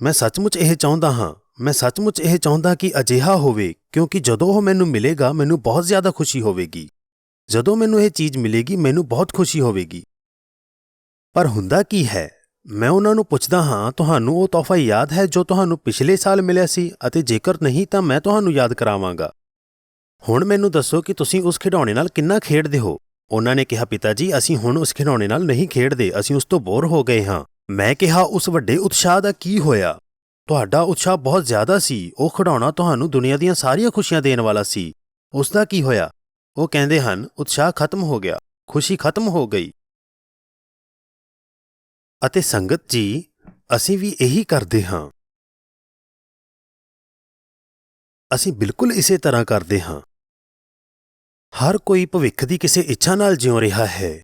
ਮੈਂ ਸੱਚਮੁੱਚ ਇਹ ਚਾਹੁੰਦਾ ਕਿ ਅਜਿਹਾ ਹੋਵੇ ਕਿਉਂਕਿ ਜਦੋਂ ਉਹ ਮੈਨੂੰ ਮਿਲੇਗਾ ਮੈਨੂੰ ਬਹੁਤ ਜ਼ਿਆਦਾ ਖੁਸ਼ੀ ਹੋਵੇਗੀ। ਜਦੋਂ ਮੈਨੂੰ ਇਹ ਚੀਜ਼ ਮਿਲੇਗੀ ਮੈਨੂੰ ਬਹੁਤ ਖੁਸ਼ੀ ਹੋਵੇਗੀ। ਪਰ ਹੁੰਦਾ ਕੀ ਹੈ? ਮੈਂ ਉਹਨਾਂ ਨੂੰ ਪੁੱਛਦਾ ਹਾਂ, ਤੁਹਾਨੂੰ ਉਹ ਤੋਹਫ਼ਾ ਯਾਦ ਹੈ ਜੋ ਤੁਹਾਨੂੰ ਪਿਛਲੇ ਸਾਲ ਮਿਲਿਆ ਸੀ? ਅਤੇ ਜੇਕਰ ਨਹੀਂ ਤਾਂ ਮੈਂ ਤੁਹਾਨੂੰ ਯਾਦ ਕਰਾਵਾਂਗਾ। ਹੁਣ ਮੈਨੂੰ ਦੱਸੋ ਕਿ ਤੁਸੀਂ ਉਸ ਖਿਡੌਣੇ ਨਾਲ ਕਿੰਨਾ ਖੇਡਦੇ ਹੋ? ਉਹਨਾਂ ਨੇ ਕਿਹਾ, ਪਿਤਾ ਜੀ, ਅਸੀਂ ਹੁਣ ਉਸ ਖਿਡੌਣੇ ਨਾਲ ਨਹੀਂ ਖੇਡਦੇ, ਅਸੀਂ ਉਸ ਤੋਂ ਬੋਰ ਹੋ ਗਏ ਹਾਂ। ਮੈਂ ਕਿਹਾ, ਉਸ ਵੱਡੇ ਉਤਸ਼ਾਹ ਦਾ ਕੀ ਹੋਇਆ? ਤੁਹਾਡਾ ਉਤਸ਼ਾਹ ਬਹੁਤ ਜ਼ਿਆਦਾ ਸੀ। ਉਹ ਖਿਡੌਣਾ ਤੁਹਾਨੂੰ ਦੁਨੀਆ ਦੀਆਂ ਸਾਰੀਆਂ ਖੁਸ਼ੀਆਂ ਦੇਣ ਵਾਲਾ ਸੀ। ਉਸ ਦਾ ਕੀ ਹੋਇਆ? ਉਹ ਕਹਿੰਦੇ ਹਨ, ਉਤਸ਼ਾਹ ਖਤਮ ਹੋ ਗਿਆ, ਖੁਸ਼ੀ ਖਤਮ ਹੋ ਗਈ। ਅਤੇ ਸੰਗਤ ਜੀ, ਅਸੀਂ ਵੀ ਇਹੀ ਕਰਦੇ ਹਾਂ। ਅਸੀਂ ਬਿਲਕੁਲ ਇਸੇ ਤਰ੍ਹਾਂ ਕਰਦੇ ਹਾਂ। ਹਰ ਕੋਈ ਭਵਿੱਖ ਦੀ ਕਿਸੇ ਇੱਛਾ ਨਾਲ ਜਿਉ ਰਿਹਾ ਹੈ।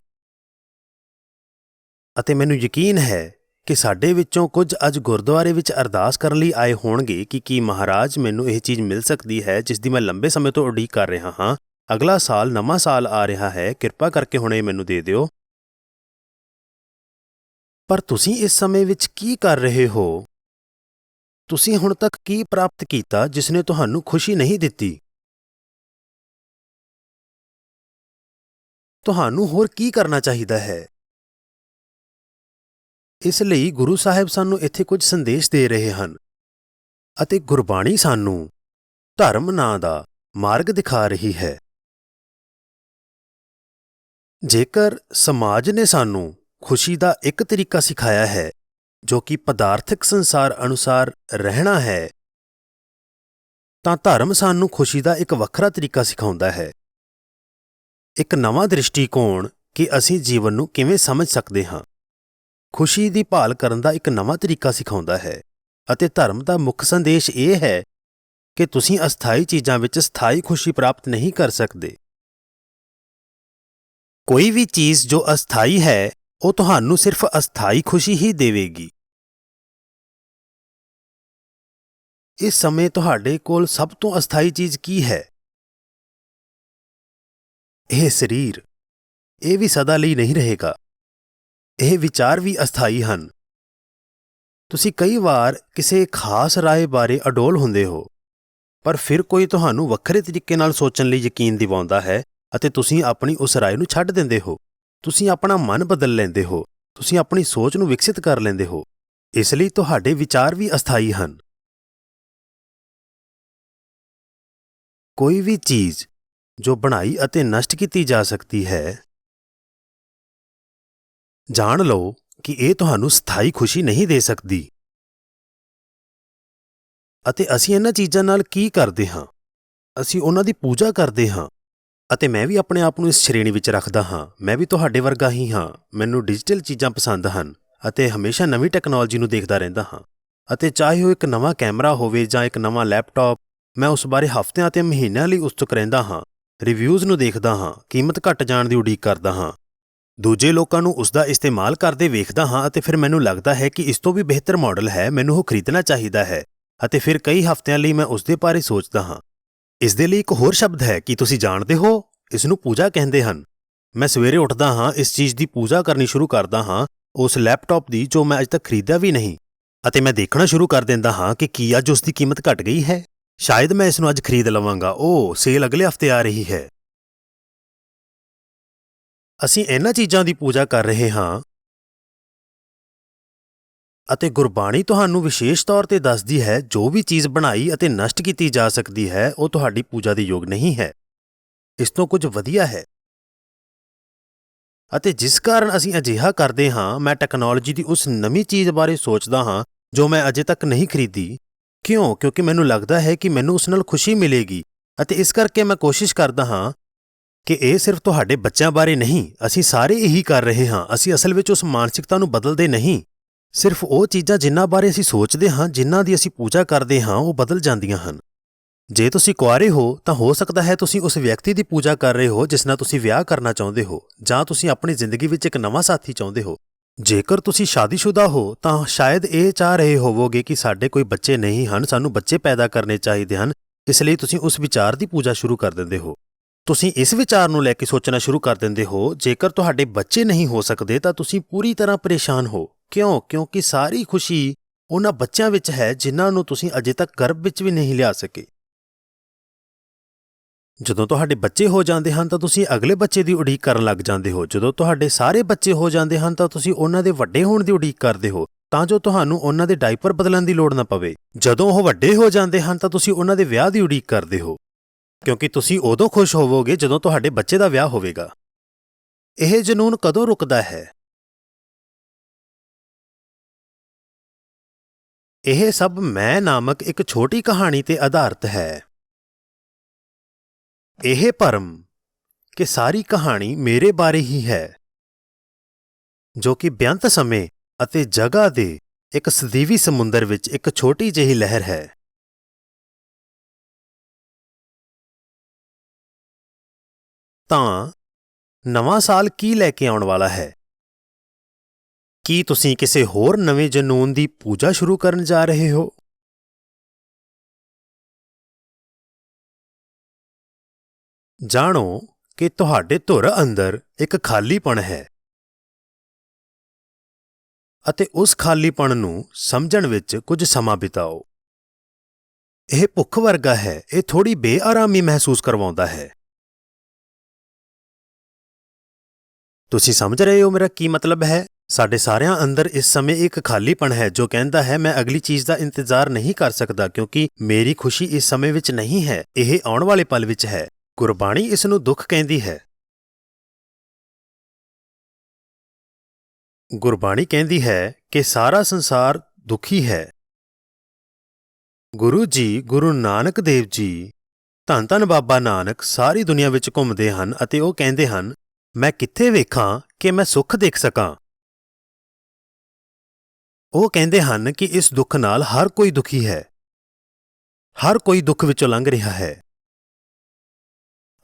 ਅਤੇ ਮੈਨੂੰ ਯਕੀਨ ਹੈ ਕਿ ਸਾਡੇ ਵਿੱਚੋਂ ਕੁਝ ਅੱਜ ਗੁਰਦੁਆਰੇ ਵਿੱਚ ਅਰਦਾਸ ਕਰਨ ਲਈ ਆਏ ਹੋਣਗੇ ਕਿ ਕੀ ਮਹਾਰਾਜ, ਮੈਨੂੰ ਇਹ ਚੀਜ਼ ਮਿਲ ਸਕਦੀ ਹੈ ਜਿਸ ਦੀ ਮੈਂ ਲੰਬੇ ਸਮੇਂ ਤੋਂ ਉਡੀਕ ਕਰ ਰਿਹਾ ਹਾਂ। ਅਗਲਾ ਸਾਲ, ਨਵਾਂ ਸਾਲ ਆ ਰਿਹਾ ਹੈ, ਕਿਰਪਾ ਕਰਕੇ ਹੁਣ ਇਹ ਮੈਨੂੰ ਦੇ ਦਿਓ। ਪਰ ਤੁਸੀਂ ਇਸ ਸਮੇਂ ਵਿੱਚ ਕੀ ਕਰ ਰਹੇ ਹੋ? ਤੁਸੀਂ ਹੁਣ ਤੱਕ ਕੀ ਪ੍ਰਾਪਤ ਕੀਤਾ ਜਿਸ ਨੇ ਤੁਹਾਨੂੰ ਖੁਸ਼ੀ ਨਹੀਂ ਦਿੱਤੀ? ਤੁਹਾਨੂੰ ਹੋਰ ਕੀ ਕਰਨਾ ਚਾਹੀਦਾ ਹੈ? ਇਸ ਲਈ ਗੁਰੂ ਸਾਹਿਬ ਸਾਨੂੰ ਇੱਥੇ ਕੁਝ ਸੰਦੇਸ਼ ਦੇ ਰਹੇ ਹਨ ਅਤੇ ਗੁਰਬਾਣੀ ਸਾਨੂੰ ਧਰਮ ਨਾਂ ਦਾ ਮਾਰਗ ਦਿਖਾ ਰਹੀ ਹੈ। ਜੇਕਰ ਸਮਾਜ ਨੇ ਸਾਨੂੰ ਖੁਸ਼ੀ ਦਾ ਇੱਕ ਤਰੀਕਾ ਸਿਖਾਇਆ ਹੈ ਜੋ ਕਿ ਪਦਾਰਥਕ ਸੰਸਾਰ ਅਨੁਸਾਰ ਰਹਿਣਾ ਹੈ, ਤਾਂ ਧਰਮ ਸਾਨੂੰ ਖੁਸ਼ੀ ਦਾ ਇੱਕ ਵੱਖਰਾ ਤਰੀਕਾ ਸਿਖਾਉਂਦਾ ਹੈ। ਇੱਕ ਨਵਾਂ ਦ੍ਰਿਸ਼ਟੀਕੋਣ ਕਿ ਅਸੀਂ ਜੀਵਨ ਨੂੰ ਕਿਵੇਂ ਸਮਝ ਸਕਦੇ ਹਾਂ। ਖੁਸ਼ੀ ਦੀ ਭਾਲ ਕਰਨ ਦਾ ਇੱਕ ਨਵਾਂ ਤਰੀਕਾ ਸਿਖਾਉਂਦਾ ਹੈ ਅਤੇ ਧਰਮ ਦਾ ਮੁੱਖ ਸੰਦੇਸ਼ ਇਹ ਹੈ ਕਿ ਤੁਸੀਂ ਅਸਥਾਈ ਚੀਜ਼ਾਂ ਵਿੱਚ ਸਥਾਈ ਖੁਸ਼ੀ ਪ੍ਰਾਪਤ ਨਹੀਂ ਕਰ ਸਕਦੇ। ਕੋਈ ਵੀ ਚੀਜ਼ ਜੋ ਅਸਥਾਈ ਹੈ ਉਹ ਤੁਹਾਨੂੰ ਸਿਰਫ ਅਸਥਾਈ ਖੁਸ਼ੀ ਹੀ ਦੇਵੇਗੀ। ਇਸ ਸਮੇਂ ਤੁਹਾਡੇ ਕੋਲ ਸਭ ਤੋਂ ਅਸਥਾਈ ਚੀਜ਼ ਕੀ ਹੈ? ਇਹ ਸਰੀਰ। ਇਹ ਵੀ ਸਦਾ ਲਈ ਨਹੀਂ ਰਹੇਗਾ। ਇਹ ਵਿਚਾਰ ਵੀ ਅਸਥਾਈ ਹਨ। ਤੁਸੀਂ ਕਈ ਵਾਰ ਕਿਸੇ ਖਾਸ ਰਾਏ ਬਾਰੇ ਅਡੋਲ ਹੁੰਦੇ ਹੋ, ਪਰ ਫਿਰ ਕੋਈ ਤੁਹਾਨੂੰ ਵੱਖਰੇ ਤਰੀਕੇ ਨਾਲ ਸੋਚਣ ਲਈ ਯਕੀਨ ਦਿਵਾਉਂਦਾ ਹੈ ਅਤੇ ਤੁਸੀਂ ਆਪਣੀ ਉਸ ਰਾਏ ਨੂੰ ਛੱਡ ਦਿੰਦੇ ਹੋ। ਤੁਸੀਂ ਆਪਣਾ ਮਨ ਬਦਲ ਲੈਂਦੇ ਹੋ। ਤੁਸੀਂ ਆਪਣੀ ਸੋਚ ਨੂੰ ਵਿਕਸਿਤ ਕਰ ਲੈਂਦੇ ਹੋ। ਇਸ ਲਈ ਤੁਹਾਡੇ ਵਿਚਾਰ ਵੀ ਅਸਥਾਈ ਹਨ। ਕੋਈ ਵੀ ਚੀਜ਼ ਜੋ ਬਣਾਈ ਅਤੇ ਨਸ਼ਟ ਕੀਤੀ ਜਾ ਸਕਦੀ ਹੈ, ਜਾਣ ਲਓ ਕਿ ਇਹ ਤੁਹਾਨੂੰ ਸਥਾਈ ਖੁਸ਼ੀ ਨਹੀਂ ਦੇ ਸਕਦੀ। ਅਤੇ ਅਸੀਂ ਇਹਨਾਂ ਚੀਜ਼ਾਂ ਨਾਲ ਕੀ ਕਰਦੇ ਹਾਂ? ਅਸੀਂ ਉਹਨਾਂ ਦੀ ਪੂਜਾ ਕਰਦੇ ਹਾਂ। ਅਤੇ ਮੈਂ ਵੀ ਆਪਣੇ ਆਪ ਨੂੰ ਇਸ ਸ਼੍ਰੇਣੀ ਵਿੱਚ ਰੱਖਦਾ ਹਾਂ। ਮੈਂ ਵੀ ਤੁਹਾਡੇ ਵਰਗਾ ਹੀ ਹਾਂ। ਮੈਨੂੰ ਡਿਜੀਟਲ ਚੀਜ਼ਾਂ ਪਸੰਦ ਹਨ ਅਤੇ ਹਮੇਸ਼ਾ ਨਵੀਂ ਟੈਕਨੋਲੋਜੀ ਨੂੰ ਦੇਖਦਾ ਰਹਿੰਦਾ ਹਾਂ। ਅਤੇ ਚਾਹੇ ਉਹ ਇੱਕ ਨਵਾਂ ਕੈਮਰਾ ਹੋਵੇ ਜਾਂ ਇੱਕ ਨਵਾਂ ਲੈਪਟਾਪ, ਮੈਂ ਉਸ ਬਾਰੇ ਹਫ਼ਤਿਆਂ ਅਤੇ ਮਹੀਨਿਆਂ ਲਈ ਉਤਸੁਕ ਰਹਿੰਦਾ ਹਾਂ। ਰਿਵਿਊਜ਼ ਨੂੰ ਦੇਖਦਾ ਹਾਂ, ਕੀਮਤ ਘਟ ਜਾਣ ਦੀ ਉਡੀਕ ਕਰਦਾ ਹਾਂ, ਦੂਜੇ ਲੋਕਾਂ ਨੂੰ ਉਸ ਦਾ ਇਸਤੇਮਾਲ ਕਰਦੇ ਵੇਖਦਾ ਹਾਂ ਅਤੇ ਫਿਰ ਮੈਨੂੰ ਲੱਗਦਾ ਹੈ ਕਿ ਇਸ ਤੋਂ ਵੀ ਬਿਹਤਰ ਮਾਡਲ ਹੈ, ਮੈਨੂੰ ਉਹ ਖਰੀਦਣਾ ਚਾਹੀਦਾ ਹੈ। ਅਤੇ ਫਿਰ ਕਈ ਹਫ਼ਤਿਆਂ ਲਈ ਮੈਂ ਉਸ ਦੇ ਬਾਰੇ ਸੋਚਦਾ ਹਾਂ। ਇਸ ਦੇ ਲਈ ਇੱਕ ਹੋਰ ਸ਼ਬਦ ਹੈ, ਕੀ ਤੁਸੀਂ ਜਾਣਦੇ ਹੋ? ਇਸ ਨੂੰ ਪੂਜਾ ਕਹਿੰਦੇ ਹਨ। ਮੈਂ ਸਵੇਰੇ ਉੱਠਦਾ ਹਾਂ, ਇਸ ਚੀਜ਼ ਦੀ ਪੂਜਾ ਕਰਨੀ ਸ਼ੁਰੂ ਕਰਦਾ ਹਾਂ, ਉਸ ਲੈਪਟਾਪ ਦੀ ਜੋ ਮੈਂ ਅਜੇ ਤੱਕ ਖਰੀਦਿਆ ਵੀ ਨਹੀਂ, ਅਤੇ ਮੈਂ ਦੇਖਣਾ ਸ਼ੁਰੂ ਕਰ ਦਿੰਦਾ ਹਾਂ ਕਿ ਕੀ ਅੱਜ ਉਸ ਦੀ ਕੀਮਤ ਘਟ ਗਈ ਹੈ। ਸ਼ਾਇਦ ਮੈਂ ਇਸ ਨੂੰ ਅੱਜ ਖਰੀਦ ਲਵਾਂਗਾ। ਓਹ, ਸੇਲ ਅਗਲੇ ਹਫ਼ਤੇ ਆ ਰਹੀ ਹੈ। ਅਸੀਂ ਇਹਨਾਂ ਚੀਜ਼ਾਂ ਦੀ ਪੂਜਾ ਕਰ ਰਹੇ ਹਾਂ ਅਤੇ ਗੁਰਬਾਣੀ ਤੁਹਾਨੂੰ ਵਿਸ਼ੇਸ਼ ਤੌਰ ਤੇ ਦੱਸਦੀ ਹੈ ਜੋ ਵੀ ਚੀਜ਼ ਬਣਾਈ ਅਤੇ ਨਸ਼ਟ ਕੀਤੀ ਜਾ ਸਕਦੀ ਹੈ ਉਹ ਤੁਹਾਡੀ ਪੂਜਾ ਦੇ ਯੋਗ ਨਹੀਂ ਹੈ। ਇਸ ਤੋਂ ਕੁਝ ਵਧੀਆ ਹੈ। ਅਤੇ ਜਿਸ ਕਾਰਨ ਅਸੀਂ ਅਜਿਹਾ ਕਰਦੇ ਹਾਂ, ਮੈਂ ਟੈਕਨੋਲੋਜੀ ਦੀ ਉਸ ਨਵੀਂ ਚੀਜ਼ ਬਾਰੇ ਸੋਚਦਾ ਹਾਂ ਜੋ ਮੈਂ ਅਜੇ ਤੱਕ ਨਹੀਂ ਖਰੀਦੀ। ਕਿਉਂ? ਕਿਉਂਕਿ ਮੈਨੂੰ ਲੱਗਦਾ ਹੈ ਕਿ ਮੈਨੂੰ ਉਸ ਨਾਲ ਖੁਸ਼ੀ ਮਿਲੇਗੀ ਅਤੇ ਇਸ ਕਰਕੇ ਮੈਂ ਕੋਸ਼ਿਸ਼ ਕਰਦਾ ਹਾਂ ਕਿ ਇਹ ਸਿਰਫ ਤੁਹਾਡੇ ਬੱਚਿਆਂ ਬਾਰੇ ਨਹੀਂ, ਅਸੀਂ ਸਾਰੇ ਇਹੀ ਕਰ ਰਹੇ ਹਾਂ। ਅਸੀਂ ਅਸਲ ਵਿੱਚ ਉਸ ਮਾਨਸਿਕਤਾ ਨੂੰ ਬਦਲਦੇ ਨਹੀਂ। ਸਿਰਫ ਉਹ ਚੀਜ਼ਾਂ ਜਿਨ੍ਹਾਂ ਬਾਰੇ ਅਸੀਂ ਸੋਚਦੇ ਹਾਂ, ਜਿਨ੍ਹਾਂ ਦੀ ਅਸੀਂ ਪੂਜਾ ਕਰਦੇ ਹਾਂ, ਉਹ ਬਦਲ ਜਾਂਦੀਆਂ ਹਨ। ਜੇ ਤੁਸੀਂ ਕੁਆਰੇ ਹੋ ਤਾਂ ਹੋ ਸਕਦਾ ਹੈ ਤੁਸੀਂ ਉਸ ਵਿਅਕਤੀ ਦੀ ਪੂਜਾ ਕਰ ਰਹੇ ਹੋ ਜਿਸ ਨਾਲ ਤੁਸੀਂ ਵਿਆਹ ਕਰਨਾ ਚਾਹੁੰਦੇ ਹੋ, ਜਾਂ ਤੁਸੀਂ ਆਪਣੀ ਜ਼ਿੰਦਗੀ ਵਿੱਚ ਇੱਕ ਨਵਾਂ ਸਾਥੀ ਚਾਹੁੰਦੇ ਹੋ। ਜੇਕਰ ਤੁਸੀਂ ਸ਼ਾਦੀशुदा ਹੋ ਤਾਂ ਸ਼ਾਇਦ ਇਹ ਚਾਹ ਰਹੇ ਹੋਵੋਗੇ ਕਿ ਸਾਡੇ ਕੋਈ ਬੱਚੇ ਨਹੀਂ ਹਨ, ਸਾਨੂੰ ਬੱਚੇ ਪੈਦਾ ਕਰਨੇ ਚਾਹੀਦੇ ਹਨ। ਇਸ ਲਈ ਤੁਸੀਂ ਉਸ ਵਿਚਾਰ ਦੀ ਪੂਜਾ ਸ਼ੁਰੂ ਕਰ ਦਿੰਦੇ ਹੋ। ਤੁਸੀਂ ਇਸ ਵਿਚਾਰ ਨੂੰ ਲੈ ਕੇ ਸੋਚਣਾ ਸ਼ੁਰੂ ਕਰ ਦਿੰਦੇ ਹੋ, ਜੇਕਰ ਤੁਹਾਡੇ ਬੱਚੇ ਨਹੀਂ ਹੋ ਸਕਦੇ ਤਾਂ ਤੁਸੀਂ ਪੂਰੀ ਤਰ੍ਹਾਂ ਪਰੇਸ਼ਾਨ ਹੋ। ਕਿਉਂ? ਕਿਉਂਕਿ ਸਾਰੀ ਖੁਸ਼ੀ ਉਹਨਾਂ ਬੱਚਿਆਂ ਵਿੱਚ ਹੈ ਜਿਨ੍ਹਾਂ ਨੂੰ ਤੁਸੀਂ ਅਜੇ ਤੱਕ ਗਰਭ ਵਿੱਚ ਵੀ ਨਹੀਂ ਲਿਆ ਸਕੇ। ਜਦੋਂ ਤੁਹਾਡੇ ਬੱਚੇ ਹੋ ਜਾਂਦੇ ਹਨ ਤਾਂ ਤੁਸੀਂ ਅਗਲੇ ਬੱਚੇ ਦੀ ਉਡੀਕ ਕਰਨ ਲੱਗ ਜਾਂਦੇ ਹੋ। ਜਦੋਂ ਤੁਹਾਡੇ ਸਾਰੇ ਬੱਚੇ ਹੋ ਜਾਂਦੇ ਹਨ ਤਾਂ ਤੁਸੀਂ ਉਹਨਾਂ ਦੇ ਵੱਡੇ ਹੋਣ ਦੀ ਉਡੀਕ ਕਰਦੇ ਹੋ ਤਾਂ ਜੋ ਤੁਹਾਨੂੰ ਉਹਨਾਂ ਦੇ ਡਾਈਪਰ ਬਦਲਣ ਦੀ ਲੋੜ ਨਾ ਪਵੇ। ਜਦੋਂ ਉਹ ਵੱਡੇ ਹੋ ਜਾਂਦੇ ਹਨ ਤਾਂ ਤੁਸੀਂ ਉਹਨਾਂ ਦੇ ਵਿਆਹ ਦੀ ਉਡੀਕ ਕਰਦੇ ਹੋ, ਕਿਉਂਕਿ ਤੁਸੀਂ ਉਦੋਂ ਖੁਸ਼ ਹੋਵੋਗੇ ਜਦੋਂ ਤੁਹਾਡੇ ਬੱਚੇ ਦਾ ਵਿਆਹ ਹੋਵੇਗਾ। ਇਹ ਜਨੂੰਨ ਕਦੋਂ ਰੁਕਦਾ ਹੈ? ਇਹ ਸਭ ਮੈਂ ਨਾਮਕ ਇੱਕ ਛੋਟੀ ਕਹਾਣੀ ਤੇ ਆਧਾਰਿਤ ਹੈ। ਇਹ ਭਰਮ ਕਿ ਸਾਰੀ ਕਹਾਣੀ ਮੇਰੇ ਬਾਰੇ ਹੀ ਹੈ, ਜੋ ਕਿ ਬੇਅੰਤ ਸਮੇਂ ਅਤੇ ਜਗ੍ਹਾ ਦੇ ਇੱਕ ਸਦੀਵੀ ਸਮੁੰਦਰ ਵਿੱਚ ਇੱਕ ਛੋਟੀ ਜਿਹੀ ਲਹਿਰ ਹੈ। ਤਾਂ ਨਵਾਂ ਸਾਲ ਕੀ ਲੈ ਕੇ ਆਉਣ ਵਾਲਾ ਹੈ? ਕੀ ਤੁਸੀਂ ਕਿਸੇ ਹੋਰ ਨਵੇਂ ਜਨੂੰਨ ਦੀ ਪੂਜਾ ਸ਼ੁਰੂ ਕਰਨ ਜਾ ਰਹੇ ਹੋ? ਜਾਣੋ ਕਿ ਤੁਹਾਡੇ ਧੁਰ ਅੰਦਰ ਇੱਕ ਖਾਲੀਪਣ ਹੈ ਅਤੇ ਉਸ ਖਾਲੀਪਣ ਨੂੰ ਸਮਝਣ ਵਿੱਚ ਕੁਝ ਸਮਾਂ ਬਿਤਾਓ। ਇਹ ਭੁੱਖ ਵਰਗਾ ਹੈ। ਇਹ ਥੋੜ੍ਹੀ ਬੇਆਰਾਮੀ ਮਹਿਸੂਸ ਕਰਵਾਉਂਦਾ ਹੈ। ਤੁਸੀਂ ਸਮਝ ਰਹੇ ਹੋ ਮੇਰਾ ਕੀ ਮਤਲਬ ਹੈ? ਸਾਡੇ ਸਾਰਿਆਂ ਅੰਦਰ ਇਸ ਸਮੇਂ ਇੱਕ ਖਾਲੀਪਣ ਹੈ ਜੋ ਕਹਿੰਦਾ ਹੈ ਮੈਂ ਅਗਲੀ ਚੀਜ਼ ਦਾ ਇੰਤਜ਼ਾਰ ਨਹੀਂ ਕਰ ਸਕਦਾ ਕਿਉਂਕਿ ਮੇਰੀ ਖੁਸ਼ੀ ਇਸ ਸਮੇਂ ਵਿੱਚ ਨਹੀਂ ਹੈ, ਇਹ ਆਉਣ ਵਾਲੇ ਪਲ ਵਿੱਚ ਹੈ। ਗੁਰਬਾਣੀ ਇਸ ਨੂੰ ਦੁੱਖ ਕਹਿੰਦੀ ਹੈ। ਗੁਰਬਾਣੀ ਕਹਿੰਦੀ ਹੈ ਕਿ ਸਾਰਾ ਸੰਸਾਰ ਦੁਖੀ ਹੈ। ਗੁਰੂ ਜੀ, ਗੁਰੂ ਨਾਨਕ ਦੇਵ ਜੀ ਧੰਨ ਧੰਨ ਬਾਬਾ ਨਾਨਕ ਸਾਰੀ ਦੁਨੀਆ ਵਿੱਚ ਘੁੰਮਦੇ ਹਨ ਅਤੇ ਉਹ ਕਹਿੰਦੇ ਹਨ, ਮੈਂ ਕਿੱਥੇ ਵੇਖਾਂ ਕਿ ਮੈਂ ਸੁੱਖ ਦੇਖ ਸਕਾਂ। ਉਹ ਕਹਿੰਦੇ ਹਨ ਕਿ ਇਸ ਦੁੱਖ ਨਾਲ ਹਰ ਕੋਈ ਦੁਖੀ ਹੈ, ਹਰ ਕੋਈ ਦੁੱਖ ਵਿੱਚੋਂ ਲੰਘ ਰਿਹਾ ਹੈ।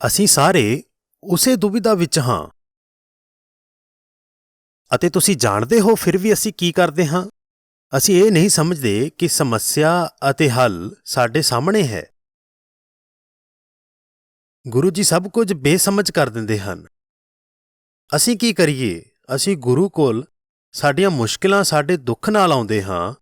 ਅਸੀਂ ਸਾਰੇ ਉਸੇ ਦੁਵਿਧਾ ਵਿੱਚ ਹਾਂ। ਅਤੇ ਤੁਸੀਂ ਜਾਣਦੇ ਹੋ ਫਿਰ ਵੀ ਅਸੀਂ ਕੀ ਕਰਦੇ ਹਾਂ? ਅਸੀਂ ਇਹ ਨਹੀਂ ਸਮਝਦੇ ਕਿ ਸਮੱਸਿਆ ਅਤੇ ਹੱਲ ਸਾਡੇ ਸਾਹਮਣੇ ਹੈ। ਗੁਰੂ ਜੀ ਸਭ ਕੁਝ ਬੇਸਮਝ ਕਰ ਦਿੰਦੇ ਹਨ। ਅਸੀਂ ਕੀ ਕਰੀਏ? ਅਸੀਂ ਗੁਰੂ ਕੋਲ ਸਾਡੀਆਂ ਮੁਸ਼ਕਿਲਾਂ ਸਾਡੇ ਦੁੱਖ ਨਾਲ ਆਉਂਦੇ ਹਾਂ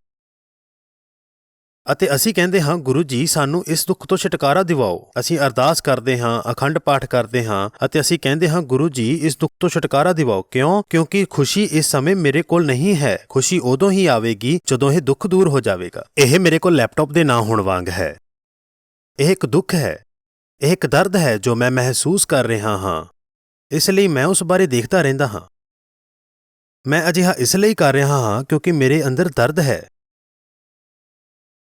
ਅਤੇ ਅਸੀਂ ਕਹਿੰਦੇ ਹਾਂ, ਗੁਰੂ ਜੀ ਸਾਨੂੰ ਇਸ ਦੁੱਖ ਤੋਂ ਛੁਟਕਾਰਾ ਦਿਵਾਓ। ਅਸੀਂ ਅਰਦਾਸ ਕਰਦੇ ਹਾਂ, ਅਖੰਡ ਪਾਠ ਕਰਦੇ ਹਾਂ ਅਤੇ ਅਸੀਂ ਕਹਿੰਦੇ ਹਾਂ, ਗੁਰੂ ਜੀ ਇਸ ਦੁੱਖ ਤੋਂ ਛੁਟਕਾਰਾ ਦਿਵਾਓ। ਕਿਉਂ? ਕਿਉਂਕਿ ਖੁਸ਼ੀ ਇਸ ਸਮੇਂ ਮੇਰੇ ਕੋਲ ਨਹੀਂ ਹੈ। ਖੁਸ਼ੀ ਉਦੋਂ ਹੀ ਆਵੇਗੀ ਜਦੋਂ ਇਹ ਦੁੱਖ ਦੂਰ ਹੋ ਜਾਵੇਗਾ। ਇਹ ਮੇਰੇ ਕੋਲ ਲੈਪਟਾਪ ਦੇ ਨਾ ਹੋਣ ਵਾਂਗ ਹੈ। ਇਹ ਇੱਕ ਦੁੱਖ ਹੈ, ਇਹ ਇੱਕ ਦਰਦ ਹੈ ਜੋ ਮੈਂ ਮਹਿਸੂਸ ਕਰ ਰਿਹਾ ਹਾਂ। ਇਸ ਲਈ ਮੈਂ ਉਸ ਬਾਰੇ ਦੇਖਦਾ ਰਹਿੰਦਾ ਹਾਂ। ਮੈਂ ਅਜਿਹਾ ਇਸ ਲਈ ਕਰ ਰਿਹਾ ਹਾਂ ਕਿਉਂਕਿ ਮੇਰੇ ਅੰਦਰ ਦਰਦ ਹੈ।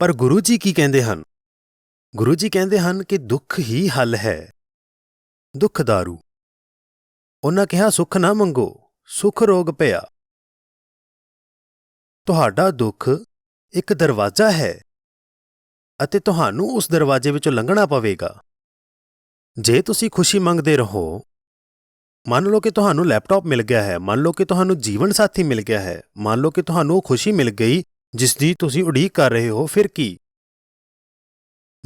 ਪਰ ਗੁਰੂ ਜੀ ਕੀ ਕਹਿੰਦੇ ਹਨ? ਗੁਰੂ ਜੀ ਕਹਿੰਦੇ ਹਨ ਕਿ ਦੁੱਖ ਹੀ ਹੱਲ ਹੈ, ਦੁੱਖ ਦਾਰੂ। ਉਹਨਾਂ ਕਿਹਾ, ਸੁੱਖ ਨਾ ਮੰਗੋ, ਸੁੱਖ ਰੋਗ ਪਿਆ। ਤੁਹਾਡਾ ਦੁੱਖ ਇੱਕ ਦਰਵਾਜ਼ਾ ਹੈ ਅਤੇ ਤੁਹਾਨੂੰ ਉਸ ਦਰਵਾਜ਼ੇ ਵਿੱਚੋਂ ਲੰਘਣਾ ਪਵੇਗਾ। ਜੇ ਤੁਸੀਂ ਖੁਸ਼ੀ ਮੰਗਦੇ ਰਹੋ, ਮੰਨ ਲਓ ਕਿ ਤੁਹਾਨੂੰ ਲੈਪਟਾਪ ਮਿਲ ਗਿਆ ਹੈ, ਮੰਨ ਲਓ ਕਿ ਤੁਹਾਨੂੰ ਜੀਵਨ ਸਾਥੀ ਮਿਲ ਗਿਆ ਹੈ, ਮੰਨ ਲਓ ਕਿ ਤੁਹਾਨੂੰ ਉਹ ਖੁਸ਼ੀ ਮਿਲ ਗਈ ਜਿਸ ਦੀ ਤੁਸੀਂ ਉਡੀਕ ਕਰ ਰਹੇ ਹੋ, ਫਿਰ ਕੀ?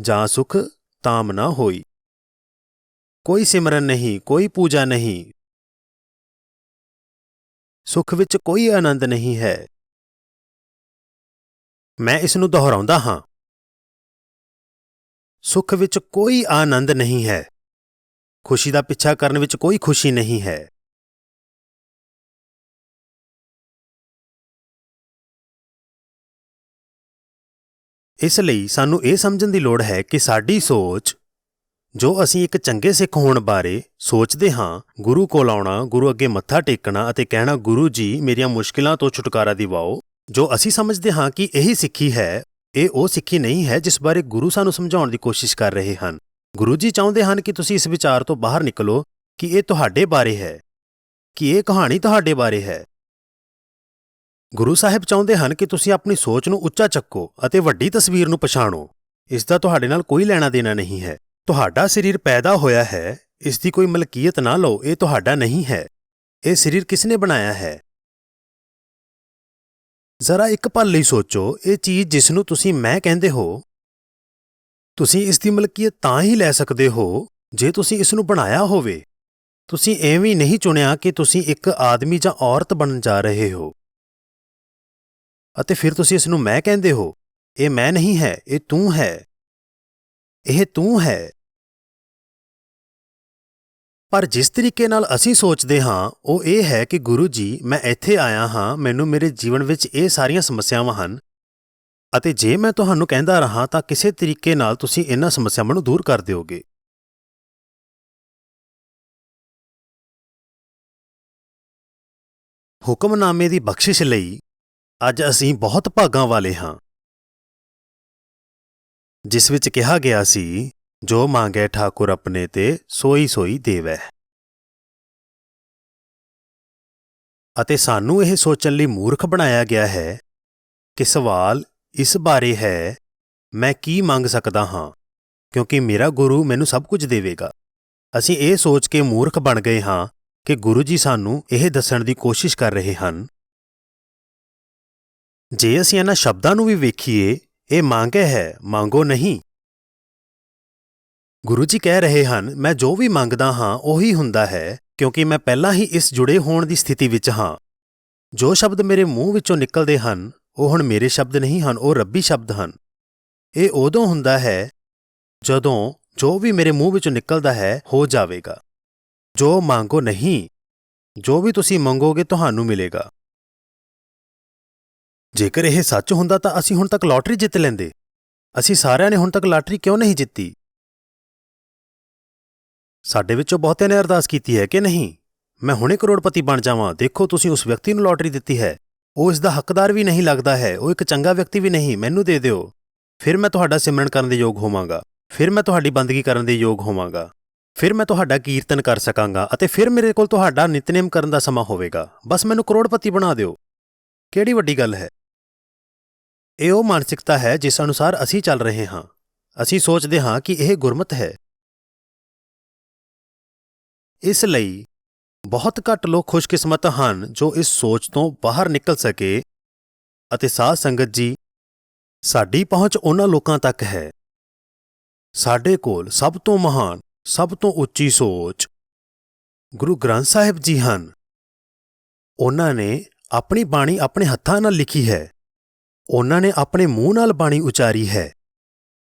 ਜਾਂ ਸੁਖ ਤਾਮ ਨਾ ਹੋਈ। ਕੋਈ ਸਿਮਰਨ ਨਹੀਂ, ਕੋਈ ਪੂਜਾ ਨਹੀਂ, ਸੁਖ ਵਿੱਚ ਕੋਈ ਆਨੰਦ ਨਹੀਂ ਹੈ। ਮੈਂ ਇਸ ਨੂੰ ਦੁਹਰਾਉਂਦਾ ਹਾਂ, ਸੁਖ ਵਿੱਚ ਕੋਈ ਆਨੰਦ ਨਹੀਂ ਹੈ। ਖੁਸ਼ੀ ਦਾ ਪਿੱਛਾ ਕਰਨ ਵਿੱਚ ਕੋਈ ਖੁਸ਼ੀ ਨਹੀਂ ਹੈ। ਇਸ ਲਈ ਸਾਨੂੰ ਇਹ ਸਮਝਣ ਦੀ ਲੋੜ ਹੈ ਕਿ ਸਾਡੀ ਸੋਚ, ਜੋ ਅਸੀਂ ਇੱਕ ਚੰਗੇ ਸਿੱਖ ਹੋਣ ਬਾਰੇ ਸੋਚਦੇ ਹਾਂ, ਗੁਰੂ ਕੋਲ ਆਉਣਾ, ਗੁਰੂ ਅੱਗੇ ਮੱਥਾ ਟੇਕਣਾ ਅਤੇ ਕਹਿਣਾ, ਗੁਰੂ ਜੀ ਮੇਰੀਆਂ ਮੁਸ਼ਕਿਲਾਂ ਤੋਂ ਛੁਟਕਾਰਾ ਦਿਵਾਓ, ਜੋ ਅਸੀਂ ਸਮਝਦੇ ਹਾਂ ਕਿ ਇਹੀ ਸਿੱਖੀ ਹੈ, ਇਹ ਉਹ ਸਿੱਖੀ ਨਹੀਂ ਹੈ ਜਿਸ ਬਾਰੇ ਗੁਰੂ ਸਾਨੂੰ ਸਮਝਾਉਣ ਦੀ ਕੋਸ਼ਿਸ਼ ਕਰ ਰਹੇ ਹਨ। ਗੁਰੂ ਜੀ ਚਾਹੁੰਦੇ ਹਨ ਕਿ ਤੁਸੀਂ ਇਸ ਵਿਚਾਰ ਤੋਂ ਬਾਹਰ ਨਿਕਲੋ ਕਿ ਇਹ ਤੁਹਾਡੇ ਬਾਰੇ ਹੈ, ਕਿ ਇਹ ਕਹਾਣੀ ਤੁਹਾਡੇ ਬਾਰੇ ਹੈ। ਗੁਰੂ ਸਾਹਿਬ ਚਾਹੁੰਦੇ ਹਨ ਕਿ ਤੁਸੀਂ ਆਪਣੀ ਸੋਚ ਨੂੰ ਉੱਚਾ ਚੱਕੋ ਅਤੇ ਵੱਡੀ ਤਸਵੀਰ ਨੂੰ ਪਛਾਣੋ। ਇਸ ਦਾ ਤੁਹਾਡੇ ਨਾਲ ਕੋਈ ਲੈਣਾ ਦੇਣਾ ਨਹੀਂ ਹੈ। ਤੁਹਾਡਾ ਸਰੀਰ ਪੈਦਾ ਹੋਇਆ ਹੈ, ਇਸ ਦੀ ਕੋਈ ਮਲਕੀਅਤ ਨਾ ਲਓ, ਇਹ ਤੁਹਾਡਾ ਨਹੀਂ ਹੈ। ਇਹ ਸਰੀਰ ਕਿਸ ਨੇ ਬਣਾਇਆ ਹੈ? ਜ਼ਰਾ ਇੱਕ ਪਲ ਲਈ ਸੋਚੋ, ਇਹ ਚੀਜ਼ ਜਿਸ ਨੂੰ ਤੁਸੀਂ ਮੈਂ ਕਹਿੰਦੇ ਹੋ, ਤੁਸੀਂ ਇਸ ਦੀ ਮਲਕੀਅਤ ਤਾਂ ਹੀ ਲੈ ਸਕਦੇ ਹੋ ਜੇ ਤੁਸੀਂ ਇਸ ਨੂੰ ਬਣਾਇਆ ਹੋਵੇ। ਤੁਸੀਂ ਐਵੇਂ ਨਹੀਂ ਚੁਣਿਆ ਕਿ ਤੁਸੀਂ ਇੱਕ ਆਦਮੀ ਜਾਂ ਔਰਤ ਬਣਨ ਜਾ ਰਹੇ ਹੋ ਅਤੇ ਫਿਰ ਤੁਸੀਂ ਇਸ ਨੂੰ ਮੈਂ ਕਹਿੰਦੇ ਹੋ। ਇਹ ਮੈਂ ਨਹੀਂ ਹੈ, ਇਹ ਤੂੰ ਹੈ, ਇਹ ਤੂੰ ਹੈ। ਪਰ ਜਿਸ ਤਰੀਕੇ ਨਾਲ ਅਸੀਂ ਸੋਚਦੇ ਹਾਂ ਉਹ ਇਹ ਹੈ ਕਿ ਗੁਰੂ ਜੀ, ਮੈਂ ਇੱਥੇ ਆਇਆ ਹਾਂ, ਮੈਨੂੰ ਮੇਰੇ ਜੀਵਨ ਵਿੱਚ ਇਹ ਸਾਰੀਆਂ ਸਮੱਸਿਆਵਾਂ ਹਨ ਅਤੇ ਜੇ ਮੈਂ ਤੁਹਾਨੂੰ ਕਹਿੰਦਾ ਰਹਾਂ ਤਾਂ ਕਿਸੇ ਤਰੀਕੇ ਨਾਲ ਤੁਸੀਂ ਇਹਨਾਂ ਸਮੱਸਿਆਵਾਂ ਨੂੰ ਦੂਰ ਕਰ ਦਿਓਗੇ। ਹੁਕਮਨਾਮੇ ਦੀ ਬਖਸ਼ਿਸ਼ ਲਈ ਅੱਜ ਅਸੀਂ ਬਹੁਤ ਭਾਗਾਂ ਵਾਲੇ ਹਾਂ, ਜਿਸ ਵਿੱਚ ਕਿਹਾ ਗਿਆ ਸੀ, ਜੋ ਮੰਗੈ ਠਾਕੁਰ ਆਪਣੇ ਤੇ ਸੋਈ ਸੋਈ ਦੇਵੈ। ਅਤੇ ਸਾਨੂੰ ਇਹ ਸੋਚਣ ਲਈ ਮੂਰਖ ਬਣਾਇਆ ਗਿਆ ਹੈ ਕਿ ਸਵਾਲ ਇਸ ਬਾਰੇ ਹੈ, ਮੈਂ ਕੀ ਮੰਗ ਸਕਦਾ ਹਾਂ, ਕਿਉਂਕਿ ਮੇਰਾ ਗੁਰੂ ਮੈਨੂੰ ਸਭ ਕੁਝ ਦੇਵੇਗਾ। ਅਸੀਂ ਇਹ ਸੋਚ ਕੇ ਮੂਰਖ ਬਣ ਗਏ ਹਾਂ ਕਿ ਗੁਰੂ ਜੀ ਸਾਨੂੰ ਇਹ ਦੱਸਣ ਦੀ ਕੋਸ਼ਿਸ਼ ਕਰ ਰਹੇ ਹਨ। ਜੇ ਅਸੀਂ ਇਹਨਾਂ ਸ਼ਬਦਾਂ ਨੂੰ ਵੀ ਵੇਖੀਏ, ਇਹ ਮੰਗੈ ਹੈ, ਮੰਗੋ ਨਹੀਂ। ਗੁਰੂ ਜੀ ਕਹਿ ਰਹੇ ਹਨ, ਮੈਂ ਜੋ ਵੀ ਮੰਗਦਾ ਹਾਂ ਉਹੀ ਹੁੰਦਾ ਹੈ, ਕਿਉਂਕਿ ਮੈਂ ਪਹਿਲਾਂ ਹੀ ਇਸ ਜੁੜੇ ਹੋਣ ਦੀ ਸਥਿਤੀ ਵਿੱਚ ਹਾਂ। ਜੋ ਸ਼ਬਦ ਮੇਰੇ ਮੂੰਹ ਵਿੱਚੋਂ ਨਿਕਲਦੇ ਹਨ, ਉਹ ਹੁਣ ਮੇਰੇ ਸ਼ਬਦ ਨਹੀਂ ਹਨ, ਉਹ ਰੱਬੀ ਸ਼ਬਦ ਹਨ। ਇਹ ਉਦੋਂ ਹੁੰਦਾ ਹੈ ਜਦੋਂ ਜੋ ਵੀ ਮੇਰੇ ਮੂੰਹ ਵਿੱਚੋਂ ਨਿਕਲਦਾ ਹੈ ਹੋ ਜਾਵੇਗਾ। ਜੋ ਮੰਗੋ ਨਹੀਂ, ਜੋ ਵੀ ਤੁਸੀਂ ਮੰਗੋਗੇ ਤੁਹਾਨੂੰ ਮਿਲੇਗਾ। ਜੇਕਰ ਇਹ ਸੱਚ ਹੁੰਦਾ ਤਾਂ ਅਸੀਂ ਹੁਣ ਤੱਕ ਲਾਟਰੀ ਜਿੱਤ ਲੈਂਦੇ। ਅਸੀਂ ਸਾਰਿਆਂ ਨੇ ਹੁਣ ਤੱਕ ਲਾਟਰੀ ਕਿਉਂ ਨਹੀਂ ਜਿੱਤੀ? ਸਾਡੇ ਵਿੱਚੋਂ ਬਹੁਤਿਆਂ ਨੇ ਅਰਦਾਸ ਕੀਤੀ ਹੈ ਕਿ ਨਹੀਂ, ਮੈਂ ਹੁਣੇ ਕਰੋੜਪਤੀ ਬਣ ਜਾਵਾਂ। ਦੇਖੋ, ਤੁਸੀਂ ਉਸ ਵਿਅਕਤੀ ਨੂੰ ਲਾਟਰੀ ਦਿੱਤੀ ਹੈ, ਉਹ ਇਸ ਦਾ ਹੱਕਦਾਰ ਵੀ ਨਹੀਂ ਲੱਗਦਾ ਹੈ, ਉਹ ਇੱਕ ਚੰਗਾ ਵਿਅਕਤੀ ਵੀ ਨਹੀਂ, ਮੈਨੂੰ ਦੇ ਦਿਓ, ਫਿਰ ਮੈਂ ਤੁਹਾਡਾ ਸਿਮਰਨ ਕਰਨ ਦੇ ਯੋਗ ਹੋਵਾਂਗਾ, ਫਿਰ ਮੈਂ ਤੁਹਾਡੀ ਬੰਦਗੀ ਕਰਨ ਦੇ ਯੋਗ ਹੋਵਾਂਗਾ। ਫਿਰ ਮੈਂ ਤੁਹਾਡਾ ਕੀਰਤਨ ਕਰ ਸਕਾਂਗਾ ਅਤੇ ਫਿਰ ਮੇਰੇ ਕੋਲ ਤੁਹਾਡਾ ਨਿਤਨੇਮ ਕਰਨ ਦਾ ਸਮਾਂ ਹੋਵੇਗਾ। ਬਸ ਮੈਨੂੰ ਕਰੋੜਪਤੀ ਬਣਾ ਦਿਓ। ਕਿਹੜੀ ਵੱਡੀ ਗੱਲ ਹੈ? ਇਹ ਉਹ ਮਾਨਸਿਕਤਾ ਹੈ ਜਿਸ ਅਨੁਸਾਰ ਅਸੀਂ ਚੱਲ ਰਹੇ ਹਾਂ। ਅਸੀਂ ਸੋਚਦੇ ਹਾਂ ਕਿ ਇਹ ਗੁਰਮਤਿ ਹੈ। ਇਸ ਲਈ ਬਹੁਤ ਘੱਟ ਲੋਕ ਖੁਸ਼ਕਿਸਮਤ ਹਨ ਜੋ ਇਸ ਸੋਚ ਤੋਂ ਬਾਹਰ ਨਿਕਲ ਸਕੇ। ਅਤੇ ਸਾਧ ਸੰਗਤ ਜੀ, ਸਾਡੀ ਪਹੁੰਚ ਉਹਨਾਂ ਲੋਕਾਂ ਤੱਕ ਹੈ। ਸਾਡੇ ਕੋਲ ਸਭ ਤੋਂ ਮਹਾਨ, ਸਭ ਤੋਂ ਉੱਚੀ ਸੋਚ ਗੁਰੂ ਗ੍ਰੰਥ ਸਾਹਿਬ ਜੀ ਹਨ। ਉਹਨਾਂ ਨੇ ਆਪਣੀ ਬਾਣੀ ਆਪਣੇ ਹੱਥਾਂ ਨਾਲ ਲਿਖੀ ਹੈ। ਉਹਨਾਂ ਨੇ ਆਪਣੇ ਮੂੰਹ ਨਾਲ ਬਾਣੀ ਉਚਾਰੀ ਹੈ।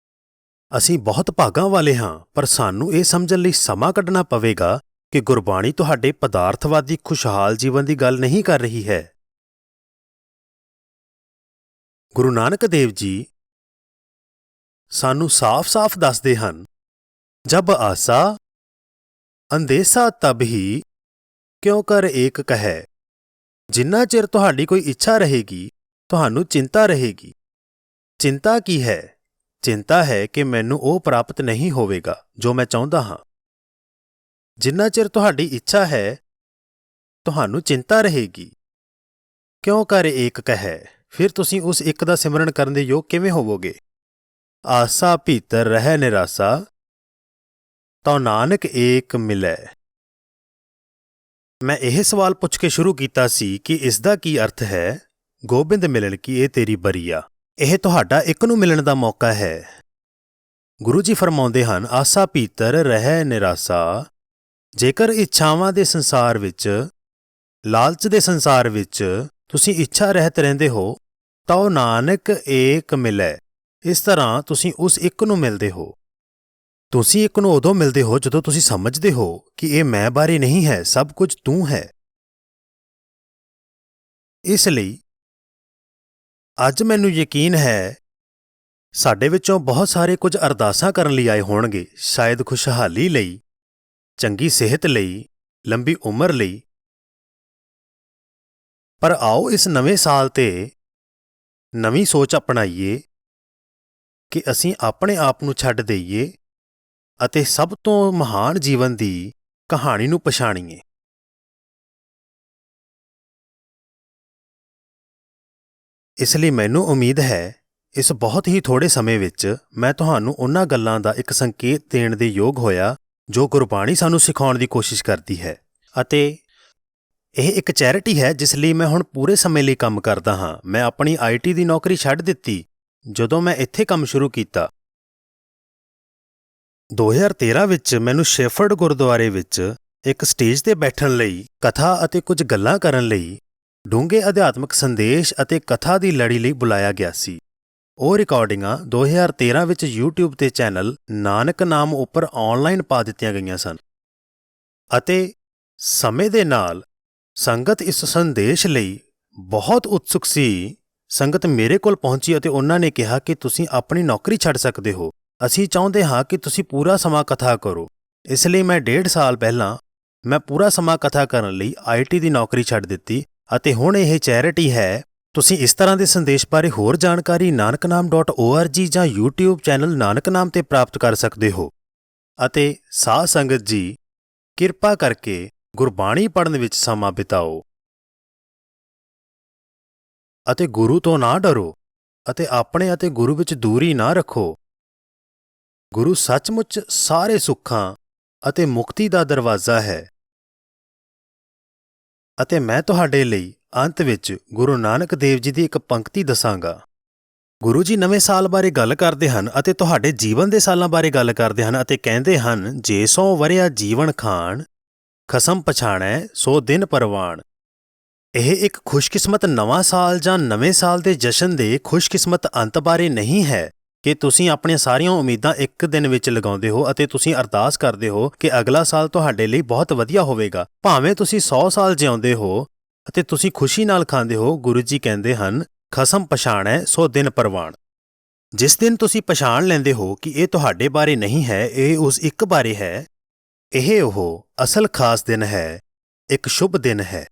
ਅਸੀਂ ਬਹੁਤ ਭਾਗਾਂ ਵਾਲੇ ਹਾਂ, ਪਰ ਸਾਨੂੰ ਇਹ ਸਮਝਣ ਲਈ ਸਮਾਂ ਕੱਢਣਾ ਪਵੇਗਾ ਕਿ ਗੁਰਬਾਣੀ ਤੁਹਾਡੇ ਪਦਾਰਥਵਾਦੀ ਖੁਸ਼ਹਾਲ ਜੀਵਨ ਦੀ ਗੱਲ ਨਹੀਂ ਕਰ ਰਹੀ ਹੈ। ਗੁਰੂ ਨਾਨਕ ਦੇਵ ਜੀ ਸਾਨੂੰ ਸਾਫ਼-ਸਾਫ਼ ਦੱਸਦੇ ਹਨ, ਜਬ ਆਸਾ ਅੰਦੇਸਾ ਤਬ ਹੀ ਕਿਉਂ ਕਰ ਏਕ ਕਹੈ। ਜਿੰਨਾ ਚਿਰ ਤੁਹਾਡੀ ਕੋਈ ਇੱਛਾ ਰਹੇਗੀ, ਤੁਹਾਨੂੰ ਚਿੰਤਾ ਰਹੇਗੀ। ਚਿੰਤਾ ਕੀ ਹੈ? ਚਿੰਤਾ ਹੈ ਕਿ ਮੈਨੂੰ ਉਹ ਪ੍ਰਾਪਤ ਨਹੀਂ ਹੋਵੇਗਾ ਜੋ ਮੈਂ ਚਾਹੁੰਦਾ ਹਾਂ। ਜਿੰਨਾ ਚਿਰ ਤੁਹਾਡੀ ਇੱਛਾ ਹੈ, ਤੁਹਾਨੂੰ ਚਿੰਤਾ ਰਹੇਗੀ। ਕਿਉਂ ਕਰ ਏਕ ਕਹੈ। ਫਿਰ ਤੁਸੀਂ ਉਸ ਇੱਕ ਦਾ ਸਿਮਰਨ ਕਰਨ ਦੇ ਯੋਗ ਕਿਵੇਂ ਹੋਵੋਗੇ? ਆਸਾ ਭੀਤਰ ਰਹਿ ਨਿਰਾਸਾ, ਤਉ ਨਾਨਕ ਏਕ ਮਿਲੈ। ਮੈਂ ਇਹ ਸਵਾਲ ਪੁੱਛ ਕੇ ਸ਼ੁਰੂ ਕੀਤਾ ਸੀ ਕਿ ਇਸ ਦਾ ਕੀ ਅਰਥ ਹੈ? ਗੋਬਿੰਦ ਮਿਲਣ ਕੀ ਇਹ ਤੇਰੀ ਬਰੀਆ। ਇਹ ਤੁਹਾਡਾ ਇੱਕ ਨੂੰ ਮਿਲਣ ਦਾ ਮੌਕਾ ਹੈ। ਗੁਰੂ ਜੀ ਫਰਮਾਉਂਦੇ ਹਨ, ਆਸਾ ਭੀਤਰ ਰਹਿ ਨਿਰਾਸਾ। ਜੇਕਰ ਇੱਛਾਵਾਂ ਦੇ ਸੰਸਾਰ ਵਿੱਚ, ਲਾਲਚ ਦੇ ਸੰਸਾਰ ਵਿੱਚ ਤੁਸੀਂ ਇੱਛਾ ਰਹਿਤ ਰਹਿੰਦੇ ਹੋ, ਤਾਂ ਉਹ ਨਾਨਕ ਏਕ ਮਿਲੈ। ਇਸ ਤਰ੍ਹਾਂ ਤੁਸੀਂ ਉਸ ਇੱਕ ਨੂੰ ਮਿਲਦੇ ਹੋ। ਤੁਸੀਂ ਇੱਕ ਨੂੰ ਉਦੋਂ ਮਿਲਦੇ ਹੋ ਜਦੋਂ ਤੁਸੀਂ ਸਮਝਦੇ ਹੋ ਕਿ ਇਹ ਮੈਂ ਬਾਰੇ ਨਹੀਂ ਹੈ, ਸਭ ਕੁਝ ਤੂੰ ਹੈ। ਇਸ ਲਈ ਅੱਜ ਮੈਨੂੰ ਯਕੀਨ ਹੈ ਸਾਡੇ ਵਿੱਚੋਂ ਬਹੁਤ ਸਾਰੇ ਕੁਝ ਅਰਦਾਸਾਂ ਕਰਨ ਲਈ ਆਏ ਹੋਣਗੇ, ਸ਼ਾਇਦ ਖੁਸ਼ਹਾਲੀ ਲਈ, ਚੰਗੀ ਸਿਹਤ ਲਈ, ਲੰਬੀ ਉਮਰ ਲਈ। ਪਰ ਆਓ ਇਸ ਨਵੇਂ ਸਾਲ ਤੇ ਨਵੀਂ ਸੋਚ ਅਪਣਾਈਏ ਕਿ ਅਸੀਂ ਆਪਣੇ ਆਪ ਨੂੰ ਛੱਡ ਦੇਈਏ ਅਤੇ ਸਭ ਤੋਂ ਮਹਾਨ ਜੀਵਨ ਦੀ ਕਹਾਣੀ ਨੂੰ ਪਛਾਣੀਏ। ਇਸ ਲਈ ਮੈਨੂੰ ਉਮੀਦ ਹੈ ਇਸ ਬਹੁਤ ਹੀ ਥੋੜ੍ਹੇ ਸਮੇਂ ਵਿੱਚ ਮੈਂ ਤੁਹਾਨੂੰ ਉਹਨਾਂ ਗੱਲਾਂ ਦਾ ਇੱਕ ਸੰਕੇਤ ਦੇਣ ਦੇ ਯੋਗ ਹੋਇਆ ਜੋ ਗੁਰਬਾਣੀ ਸਾਨੂੰ ਸਿਖਾਉਣ ਦੀ ਕੋਸ਼ਿਸ਼ ਕਰਦੀ ਹੈ। ਅਤੇ ਇਹ ਇੱਕ ਚੈਰਿਟੀ ਹੈ ਜਿਸ ਲਈ ਮੈਂ ਹੁਣ ਪੂਰੇ ਸਮੇਂ ਲਈ ਕੰਮ ਕਰਦਾ ਹਾਂ। ਮੈਂ ਆਪਣੀ IT ਦੀ ਨੌਕਰੀ ਛੱਡ ਦਿੱਤੀ ਜਦੋਂ ਮੈਂ ਇੱਥੇ ਕੰਮ ਸ਼ੁਰੂ ਕੀਤਾ। 2013 ਵਿੱਚ ਮੈਨੂੰ ਸ਼ੈਫਰਡ ਗੁਰਦੁਆਰੇ ਵਿੱਚ ਇੱਕ ਸਟੇਜ ਤੇ ਬੈਠਣ ਲਈ, ਕਥਾ ਅਤੇ ਕੁਝ ਗੱਲਾਂ ਕਰਨ ਲਈ, ਡੂੰਘੇ ਅਧਿਆਤਮਿਕ ਸੰਦੇਸ਼ ਅਤੇ ਕਥਾ ਦੀ ਲੜੀ ਲਈ ਬੁਲਾਇਆ ਗਿਆ ਸੀ। ਉਹ ਰਿਕਾਰਡਿੰਗਾਂ 2013 ਵਿੱਚ YouTube ਤੇ ਚੈਨਲ ਨਾਨਕ ਨਾਮ ਉੱਪਰ ਆਨਲਾਈਨ ਪਾ ਦਿੱਤੀਆਂ ਗਈਆਂ ਸਨ। ਅਤੇ ਸਮੇਂ ਦੇ ਨਾਲ ਸੰਗਤ ਇਸ ਸੰਦੇਸ਼ ਲਈ ਬਹੁਤ ਉਤਸੁਕ ਸੀ। ਸੰਗਤ ਮੇਰੇ ਕੋਲ ਪਹੁੰਚੀ ਅਤੇ ਉਹਨਾਂ ਨੇ ਕਿਹਾ ਕਿ ਤੁਸੀਂ ਆਪਣੀ ਨੌਕਰੀ ਛੱਡ ਸਕਦੇ ਹੋ। ਅਸੀਂ ਚਾਹੁੰਦੇ ਹਾਂ ਕਿ ਤੁਸੀਂ ਪੂਰਾ ਸਮਾਂ ਕਥਾ ਕਰੋ। ਇਸ ਲਈ ਮੈਂ 1.5 ਸਾਲ ਪਹਿਲਾਂ ਮੈਂ ਪੂਰਾ ਸਮਾਂ ਕਥਾ ਕਰਨ ਲਈ IT ਦੀ ਨੌਕਰੀ ਛੱਡ ਦਿੱਤੀ ਅਤੇ ਹੁਣ ਇਹ ਚੈਰਿਟੀ ਹੈ। ਤੁਸੀਂ ਇਸ ਤਰ੍ਹਾਂ ਦੇ ਸੰਦੇਸ਼ ਬਾਰੇ ਹੋਰ ਜਾਣਕਾਰੀ nanknaam.org ਜਾਂ YouTube ਚੈਨਲ ਨਾਨਕ ਨਾਮ ਤੇ ਪ੍ਰਾਪਤ ਕਰ ਸਕਦੇ ਹੋ। ਅਤੇ ਸਾਧ ਸੰਗਤ ਜੀ, ਕਿਰਪਾ ਕਰਕੇ ਗੁਰਬਾਣੀ ਪੜ੍ਹਨ ਵਿੱਚ ਸਮਾਂ ਬਿਤਾਓ ਅਤੇ ਗੁਰੂ ਤੋਂ ਨਾ ਡਰੋ ਅਤੇ ਆਪਣੇ ਅਤੇ ਗੁਰੂ ਵਿੱਚ ਦੂਰੀ ਨਾ ਰੱਖੋ। ਗੁਰੂ ਸੱਚਮੁੱਚ ਸਾਰੇ ਸੁੱਖਾਂ ਅਤੇ ਮੁਕਤੀ ਦਾ ਦਰਵਾਜ਼ਾ ਹੈ। ਅਤੇ ਮੈਂ ਤੁਹਾਡੇ ਲਈ ਅੰਤ ਵਿੱਚ ਗੁਰੂ ਨਾਨਕ ਦੇਵ ਜੀ ਦੀ ਇੱਕ ਪੰਕਤੀ ਦੱਸਾਂਗਾ। ਗੁਰੂ ਜੀ ਨਵੇਂ ਸਾਲ ਬਾਰੇ ਗੱਲ ਕਰਦੇ ਹਨ ਅਤੇ ਤੁਹਾਡੇ ਜੀਵਨ ਦੇ ਸਾਲਾਂ ਬਾਰੇ ਗੱਲ ਕਰਦੇ ਹਨ ਅਤੇ ਕਹਿੰਦੇ ਹਨ, ਜੇ 100 ਵਰਿਆ ਜੀਵਨ ਖਾਣ, ਖਸਮ ਪਛਾਣੈ ਸੋ ਦਿਨ ਪਰਵਾਣ। ਇਹ ਇੱਕ ਖੁਸ਼ਕਿਸਮਤ ਨਵਾਂ ਸਾਲ ਜਾਂ ਨਵੇਂ ਸਾਲ ਦੇ ਜਸ਼ਨ ਦੇ ਖੁਸ਼ਕਿਸਮਤ ਅੰਤ ਬਾਰੇ ਨਹੀਂ ਹੈ ਕਿ ਤੁਸੀਂ ਆਪਣੀਆਂ ਸਾਰੀਆਂ ਉਮੀਦਾਂ ਇੱਕ ਦਿਨ ਵਿੱਚ ਲਗਾਉਂਦੇ ਹੋ ਅਤੇ ਤੁਸੀਂ ਅਰਦਾਸ ਕਰਦੇ ਹੋ ਕਿ ਅਗਲਾ ਸਾਲ ਤੁਹਾਡੇ ਲਈ ਬਹੁਤ ਵਧੀਆ ਹੋਵੇਗਾ। ਭਾਵੇਂ ਤੁਸੀਂ 100 ਸਾਲ ਜਿਉਂਦੇ ਹੋ ਅਤੇ ਤੁਸੀਂ ਖੁਸ਼ੀ ਨਾਲ ਖਾਂਦੇ ਹੋ, ਗੁਰੂ ਜੀ ਕਹਿੰਦੇ ਹਨ, ਖਸਮ ਪਛਾਣੈ ਸੋ ਦਿਨ ਪਰਵਾਣ। ਜਿਸ ਦਿਨ ਤੁਸੀਂ ਪਛਾਣ ਲੈਂਦੇ ਹੋ ਕਿ ਇਹ ਤੁਹਾਡੇ ਬਾਰੇ ਨਹੀਂ ਹੈ, ਇਹ ਉਸ ਇੱਕ ਬਾਰੇ ਹੈ, ਇਹ ਉਹ ਅਸਲ ਖਾਸ ਦਿਨ ਹੈ, ਇੱਕ ਸ਼ੁਭ ਦਿਨ ਹੈ।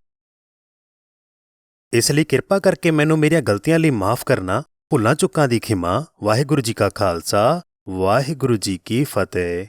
ਇਸ ਲਈ ਕਿਰਪਾ ਕਰਕੇ ਮੈਨੂੰ ਮੇਰੀਆਂ ਗਲਤੀਆਂ ਲਈ ਮਾਫ਼ ਕਰਨਾ, ਭੁੱਲਾਂ ਚੁੱਕਾਂ ਦੀ ਖਿਮਾ। ਵਾਹਿਗੁਰੂ ਜੀ ਕਾ ਖਾਲਸਾ, ਵਾਹਿਗੁਰੂ ਜੀ ਕੀ ਫਤਿਹ।